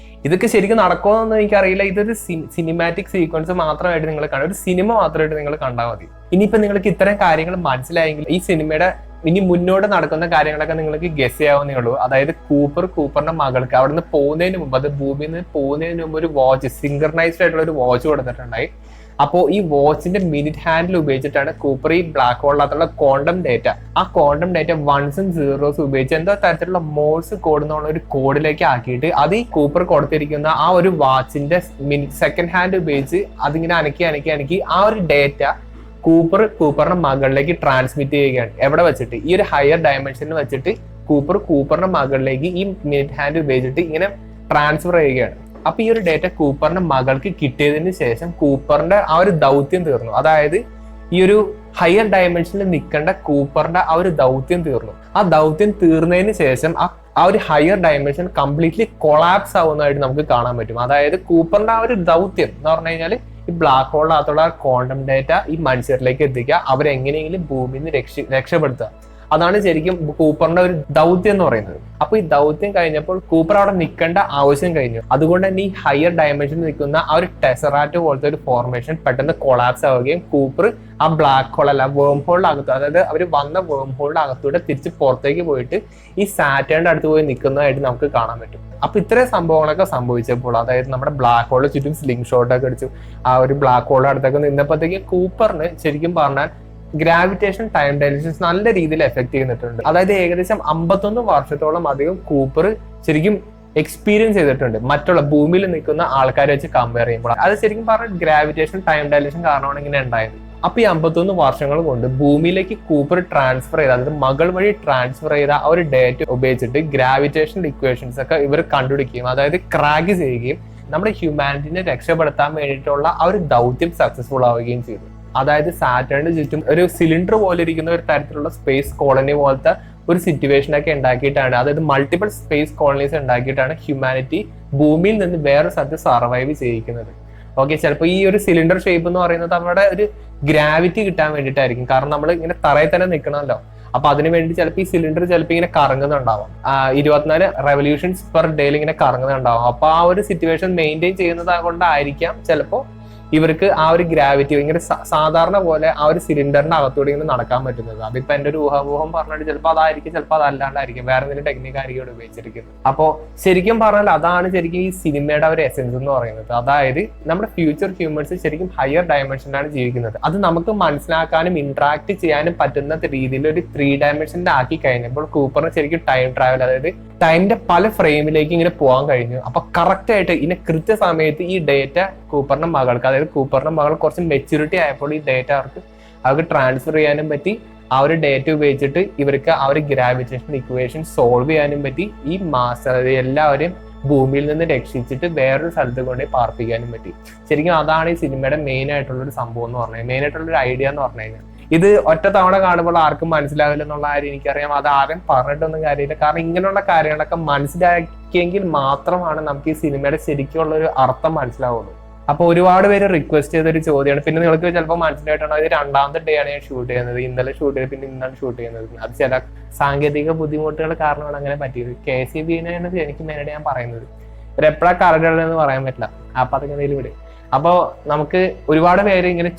ഇതൊക്കെ ശരിക്കും നടക്കുമെന്നൊന്നും എനിക്കറിയില്ല. ഇതൊരു സിനിമാറ്റിക് സീക്വൻസ് മാത്രമായിട്ട് നിങ്ങൾ കാണും, ഒരു സിനിമ മാത്രമായിട്ട് നിങ്ങൾ കണ്ടാൽ മതി. ഇനിയിപ്പോ നിങ്ങൾക്ക് ഇത്തരം കാര്യങ്ങൾ മനസ്സിലായെങ്കിൽ ഈ സിനിമയുടെ ഇനി മുന്നോട്ട് നടക്കുന്ന കാര്യങ്ങളൊക്കെ നിങ്ങൾക്ക് ഗസ് ചെയ്യാവുന്നേ ഉള്ളൂ. അതായത് കൂപ്പറിന്റെ മകൾക്ക് അവിടെ നിന്ന് പോകുന്നതിന് മുമ്പ്, അത് ഭൂമിയിൽ നിന്ന് പോകുന്നതിന് മുമ്പ് ഒരു വാച്ച്, സിങ്കർണൈസ്ഡ് ആയിട്ടുള്ള ഒരു വാച്ച് കൊടുത്തിട്ടുണ്ടായി. അപ്പോൾ ഈ വാച്ചിന്റെ മിനിറ്റ് ഹാൻഡിൽ ഉപയോഗിച്ചിട്ടാണ് കൂപ്പർ ഈ ബ്ലാക്ക് ഹോളിനകത്തുള്ള ക്വാണ്ടം ഡേറ്റ, ആ ക്വാണ്ടം ഡേറ്റ വൺസും സീറോസും ഉപയോഗിച്ച് എന്തോ തരത്തിലുള്ള മോഴ്സ് കോഡ് എന്നുള്ള ഒരു കോഡിലേക്ക് ആക്കിയിട്ട് അത് ഈ കൂപ്പർ കൊടുത്തിരിക്കുന്ന ആ ഒരു വാച്ചിന്റെ സെക്കൻഡ് ഹാൻഡ് ഉപയോഗിച്ച് അതിങ്ങനെ അനക്കി ആ ഒരു ഡേറ്റ കൂപ്പറിന്റെ മകളിലേക്ക് ട്രാൻസ്മിറ്റ് ചെയ്യുകയാണ്. എവിടെ വെച്ചിട്ട്? ഈ ഒരു ഹയർ ഡയമെൻഷനിൽ വെച്ചിട്ട് കൂപ്പറിന്റെ മകളിലേക്ക് ഈ മിനിറ്റ് ഹാൻഡ് ഉപയോഗിച്ചിട്ട് ഇങ്ങനെ ട്രാൻസ്ഫർ ചെയ്യുകയാണ്. അപ്പൊ ഈ ഒരു ഡേറ്റ കൂപ്പറിന്റെ മകൾക്ക് കിട്ടിയതിന് ശേഷം കൂപ്പറിന്റെ ആ ഒരു ദൗത്യം തീർന്നു. അതായത് ഈ ഒരു ഹയർ ഡയമെൻഷനിൽ നിൽക്കേണ്ട കൂപ്പറിന്റെ ആ ഒരു ദൗത്യം തീർന്നു. ആ ദൗത്യം തീർന്നതിന് ശേഷം ആ ഒരു ഹയർ ഡയമെൻഷൻ കംപ്ലീറ്റ്ലി കൊളാപ്സ് ആവുന്നതായിട്ട് നമുക്ക് കാണാൻ പറ്റും. അതായത് കൂപ്പറിന്റെ ആ ഒരു ദൗത്യം എന്ന് പറഞ്ഞു കഴിഞ്ഞാൽ ഈ ബ്ലാക്ക് ഹോളിനകത്തുള്ള ക്വാണ്ടം ഡേറ്റ ഈ മനുഷ്യരിലേക്ക് എത്തിക്കുക, അവരെങ്ങനെയെങ്കിലും ഭൂമിയിൽ നിന്ന് രക്ഷപ്പെടുത്തുക. അതാണ് ശരിക്കും കൂപ്പറിന്റെ ഒരു ദൗത്യം എന്ന് പറയുന്നത്. അപ്പൊ ഈ ദൗത്യം കഴിഞ്ഞപ്പോൾ കൂപ്പർ അവിടെ നിൽക്കേണ്ട ആവശ്യം കഴിഞ്ഞു. അതുകൊണ്ട് തന്നെ ഈ ഹയർ ഡയമെൻഷനിൽ നിൽക്കുന്ന ആ ഒരു ടെസറാറ്റ് പോലത്തെ ഒരു ഫോർമേഷൻ പെട്ടെന്ന് കൊളാപ്സ് ആവുകയും കൂപ്പർ ആ ബ്ലാക്ക് ഹോൾ അല്ല വേം ഹോളിന്റെ അകത്ത്, അതായത് അവർ വന്ന വേം ഹോളിന്റെ അകത്തൂടെ തിരിച്ച് പുറത്തേക്ക് പോയിട്ട് ഈ സാറ്റേണിന്റെ അടുത്ത് പോയി നിൽക്കുന്നതായിട്ട് നമുക്ക് കാണാൻ പറ്റും. അപ്പൊ ഇത്രയും സംഭവങ്ങളൊക്കെ സംഭവിച്ചപ്പോൾ, അതായത് നമ്മുടെ ബ്ലാക്ക് ഹോളിന് ചുറ്റും സ്ലിംഗ് ഷോട്ടൊക്കെ അടിച്ചു ആ ഒരു ബ്ലാക്ക് ഹോളിന്റെ അടുത്തൊക്കെ നിന്നപ്പോഴത്തേക്ക് കൂപ്പറിന് ശരിക്കും പറഞ്ഞാൽ ഗ്രാവിറ്റേഷൻ ടൈം ഡയലേഷൻസ് നല്ല രീതിയിൽ എഫക്ട് ചെയ്യുന്നിട്ടുണ്ട്. അതായത് ഏകദേശം 51 വർഷത്തോളം അധികം കൂപ്പർ ശരിക്കും എക്സ്പീരിയൻസ് ചെയ്തിട്ടുണ്ട് മറ്റുള്ള ഭൂമിയിൽ നിൽക്കുന്ന ആൾക്കാരെ വെച്ച് കമ്പയർ ചെയ്യുമ്പോൾ. അത് ശരിക്കും പറഞ്ഞാൽ ഗ്രാവിറ്റേഷൻ ടൈം ഡയലേഷൻ കാരണമാണ് ഇങ്ങനെ ഉണ്ടായത്. അപ്പൊ ഈ 51 വർഷങ്ങൾ കൊണ്ട് ഭൂമിയിലേക്ക് കൂപ്പർ ട്രാൻസ്ഫർ ചെയ്ത, അതായത് മകൾ വഴി ട്രാൻസ്ഫർ ചെയ്ത ആ ഒരു ഡേറ്റ ഉപയോഗിച്ചിട്ട് ഗ്രാവിറ്റേഷൻ ഇക്വേഷൻസ് ഒക്കെ ഇവർ കണ്ടുപിടിക്കുകയും അതായത് ക്രാക്ക് ചെയ്യുകയും നമ്മുടെ ഹ്യൂമാനിറ്റിനെ രക്ഷപ്പെടുത്താൻ വേണ്ടിയിട്ടുള്ള ആ ഒരു ദൗത്യം സക്സസ്ഫുൾ ആവുകയും ചെയ്തു. അതായത് സാറ്റേണിന് ചുറ്റും ഒരു സിലിണ്ടർ പോലെ ഇരിക്കുന്ന ഒരു തരത്തിലുള്ള സ്പേസ് കോളനി പോലത്തെ ഒരു സിറ്റുവേഷൻ ഒക്കെ ഉണ്ടാക്കിയിട്ടാണ്, അതായത് മൾട്ടിപ്പിൾ സ്പേസ് കോളനീസ് ഉണ്ടാക്കിയിട്ടാണ് ഹ്യൂമാനിറ്റി ഭൂമിയിൽ നിന്ന് വേറെ സ്ഥലത്ത് സർവൈവ് ചെയ്യിക്കുന്നത്. ഓക്കെ, ചിലപ്പോൾ ഈ ഒരു സിലിണ്ടർ ഷേപ്പ് എന്ന് പറയുന്നത് നമ്മുടെ ഒരു ഗ്രാവിറ്റി കിട്ടാൻ വേണ്ടിയിട്ടായിരിക്കും. കാരണം നമ്മൾ ഇങ്ങനെ തറയിൽ തന്നെ നിൽക്കണമല്ലോ. അപ്പൊ അതിന് വേണ്ടി ചിലപ്പോൾ ഈ സിലിണ്ടർ ചിലപ്പോൾ ഇങ്ങനെ കറങ്ങുന്നുണ്ടാവും, 24 റെവല്യൂഷൻസ് പെർ ഡേയിൽ ഇങ്ങനെ കറങ്ങുന്നുണ്ടാവും. അപ്പൊ ആ ഒരു സിറ്റുവേഷൻ മെയിൻറ്റെയിൻ ചെയ്യുന്നത് കൊണ്ടായിരിക്കാം ചിലപ്പോൾ ഇവർക്ക് ആ ഒരു ഗ്രാവിറ്റി ഇങ്ങനെ സാധാരണ പോലെ ആ ഒരു സിലിണ്ടറിന്റെ അകത്തൂടെ ഇങ്ങനെ നടക്കാൻ പറ്റുന്നത്. അതിപ്പോ എന്റെ ഒരു ഊഹാപോഹം പറഞ്ഞിട്ട് ചിലപ്പോൾ അതായിരിക്കും, ചിലപ്പോൾ അതല്ലാണ്ടായിരിക്കും, വേറെ എന്തെങ്കിലും ടെക്നിക്കായിരിക്കും ഇവിടെ ഉപയോഗിച്ചിരിക്കുന്നത്. അപ്പോ ശരിക്കും പറഞ്ഞാൽ അതാണ് ശരിക്കും ഈ സിനിമയുടെ ഒരു എസെൻസ് എന്ന് പറയുന്നത്. അതായത് നമ്മുടെ ഫ്യൂച്ചർ ഹ്യൂമൻസ് ശരിക്കും ഹയർ ഡയമെൻഷനിലാണ് ജീവിക്കുന്നത്. അത് നമുക്ക് മനസ്സിലാക്കാനും ഇന്ററാക്ട് ചെയ്യാനും പറ്റുന്ന രീതിയിൽ ഒരു 3 ഡയമെൻഷനിൽ ആക്കി കഴിഞ്ഞപ്പോൾ കൂപ്പറിന് ശരിക്കും ടൈം ട്രാവൽ, അതായത് ടൈമിന്റെ പല ഫ്രെയിമിലേക്ക് ഇങ്ങനെ പോകാൻ കഴിഞ്ഞു. അപ്പൊ കറക്റ്റ് ആയിട്ട് ഇങ്ങനെ കൃത്യസമയത്ത് ഈ ഡേറ്റ കൂപ്പറിന്റെ മകൾക്ക്, അതായത് കൂപ്പറിന്റെ മകൾ കുറച്ച് മെച്യൂരിറ്റി ആയപ്പോൾ ഈ ഡേറ്റ അവർക്ക് ട്രാൻസ്ഫർ ചെയ്യാനും പറ്റി. ആ ഒരു ഡേറ്റ ഉപയോഗിച്ചിട്ട് ഇവർക്ക് ആ ഒരു ഗ്രാവിറ്റേഷൻ ഇക്വേഷൻ സോൾവ് ചെയ്യാനും പറ്റി. ഈ അതായത് എല്ലാവരെയും ഭൂമിയിൽ നിന്ന് രക്ഷിച്ചിട്ട് വേറൊരു സ്ഥലത്ത് കൊണ്ട് പാർപ്പിക്കാനും പറ്റി. ശരിക്കും അതാണ് ഈ സിനിമയുടെ മെയിൻ ആയിട്ടുള്ള ഒരു സംഭവം എന്ന് പറഞ്ഞാൽ, മെയിൻ ആയിട്ടുള്ള ഒരു ഐഡിയ എന്ന് പറഞ്ഞു കഴിഞ്ഞാൽ. ഇത് ഒറ്റ തവണ കാണുമ്പോൾ ആർക്കും മനസ്സിലാവില്ല എന്നുള്ള കാര്യം എനിക്കറിയാം. അത് ആരും പറഞ്ഞിട്ടൊന്നും കാര്യമില്ല. കാരണം ഇങ്ങനെയുള്ള കാര്യങ്ങളൊക്കെ മനസ്സിലാക്കിയെങ്കിൽ മാത്രമാണ് നമുക്ക് ഈ സിനിമയുടെ ശരിക്കുള്ള ഒരു അർത്ഥം മനസ്സിലാവുള്ളൂ. അപ്പൊ ഒരുപാട് പേര് റിക്വസ്റ്റ് ചെയ്തൊരു ചോദ്യമാണ്. പിന്നെ നിങ്ങൾക്ക് ചിലപ്പോൾ മനസ്സിലായിട്ടാണോ ഇത് രണ്ടാമത്തെ ഡേ ആണ് ഞാൻ ഷൂട്ട് ചെയ്യുന്നത്, ഇന്നലെ ഷൂട്ട് ചെയ്ത് പിന്നെ ഇന്നാണ് ഷൂട്ട് ചെയ്യുന്നത്. അത് ചില സാങ്കേതിക ബുദ്ധിമുട്ടുകൾ കാരണമാണ് അങ്ങനെ പറ്റിയത്. KCB-നെ എനിക്ക് മെയിനായിട്ട് ഞാൻ പറയുന്നത് എപ്പോഴാ കറക്റ്റ് പറയാൻ പറ്റില്ല. അപ്പൊ അതൊക്കെ എന്തെങ്കിലും ഇവിടെ. അപ്പോൾ നമുക്ക് ഒരുപാട് പേര് ഇങ്ങനെ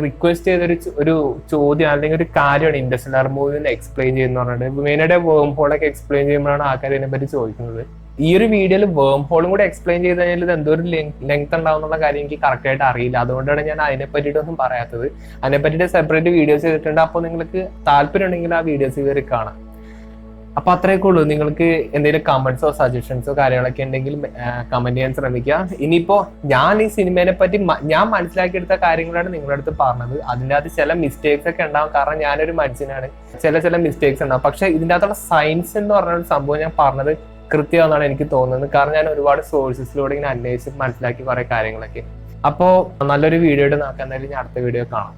റിക്വസ്റ്റ് ചെയ്തൊരു ഒരു ചോദ്യം അല്ലെങ്കിൽ ഒരു കാര്യമാണ് ഇന്റർസ്റ്റെല്ലാർ മൂവി ഒന്ന് എക്സ്പ്ലെയിൻ ചെയ്യുന്ന പറഞ്ഞിട്ട്. മെയിനായിട്ട് വേം ഹോളൊക്കെ എക്സ്പ്ലെയിൻ ചെയ്യുമ്പോഴാണ് ആൾക്കാർ ഇതിനെപ്പറ്റി ചോദിക്കുന്നത്. ഈ ഒരു വീഡിയോയിൽ വേം ഹോളും കൂടെ എക്സ്പ്ലെയിൻ ചെയ്ത് കഴിഞ്ഞാൽ ഇത് എന്തോ ഒരു ലെങ്ത് ഉണ്ടാവുന്നുള്ള കാര്യം എനിക്ക് കറക്റ്റ് ആയിട്ട് അറിയില്ല. അതുകൊണ്ടാണ് ഞാൻ അതിനെ പറ്റിയിട്ടൊന്നും പറയാത്തത്. അതിനെ പറ്റിയിട്ട് സെപ്പറേറ്റ് വീഡിയോസ് ചെയ്തിട്ടുണ്ട്. അപ്പോൾ നിങ്ങൾക്ക് താല്പര്യം ഉണ്ടെങ്കിൽ ആ വീഡിയോസ് കയറി കാണാം. അപ്പൊ അത്രയൊക്കെ ഉള്ളൂ. നിങ്ങൾക്ക് എന്തെങ്കിലും കമന്റ്സോ സജഷൻസോ കാര്യങ്ങളൊക്കെ ഉണ്ടെങ്കിൽ കമന്റ് ചെയ്യാൻ ശ്രമിക്കുക. ഇനിയിപ്പോ ഞാൻ ഈ സിനിമയെ പറ്റി ഞാൻ മനസ്സിലാക്കിയെടുത്ത കാര്യങ്ങളാണ് നിങ്ങളുടെ അടുത്ത് പറഞ്ഞത്. അതിൻ്റെ അകത്ത് ചില മിസ്റ്റേക്സ് ഒക്കെ ഉണ്ടാവും, കാരണം ഞാനൊരു മനുഷ്യനാണ്, ചില മിസ്റ്റേക്സ് ഉണ്ടാവും. പക്ഷെ ഇതിൻ്റെ അകത്തുള്ള സയൻസ് എന്ന് പറഞ്ഞ ഒരു സംഭവം ഞാൻ പറഞ്ഞത് കൃത്യമാണെന്നാണ് എനിക്ക് തോന്നുന്നത്. കാരണം ഞാൻ ഒരുപാട് സോഴ്സസിലൂടെ ഇങ്ങനെ അന്വേഷിച്ച് മനസ്സിലാക്കി കുറെ കാര്യങ്ങളൊക്കെ. അപ്പോൾ നല്ലൊരു വീഡിയോ ആയിട്ട് നോക്കാൻ എന്തായാലും ഞാൻ അടുത്ത വീഡിയോ കാണാം.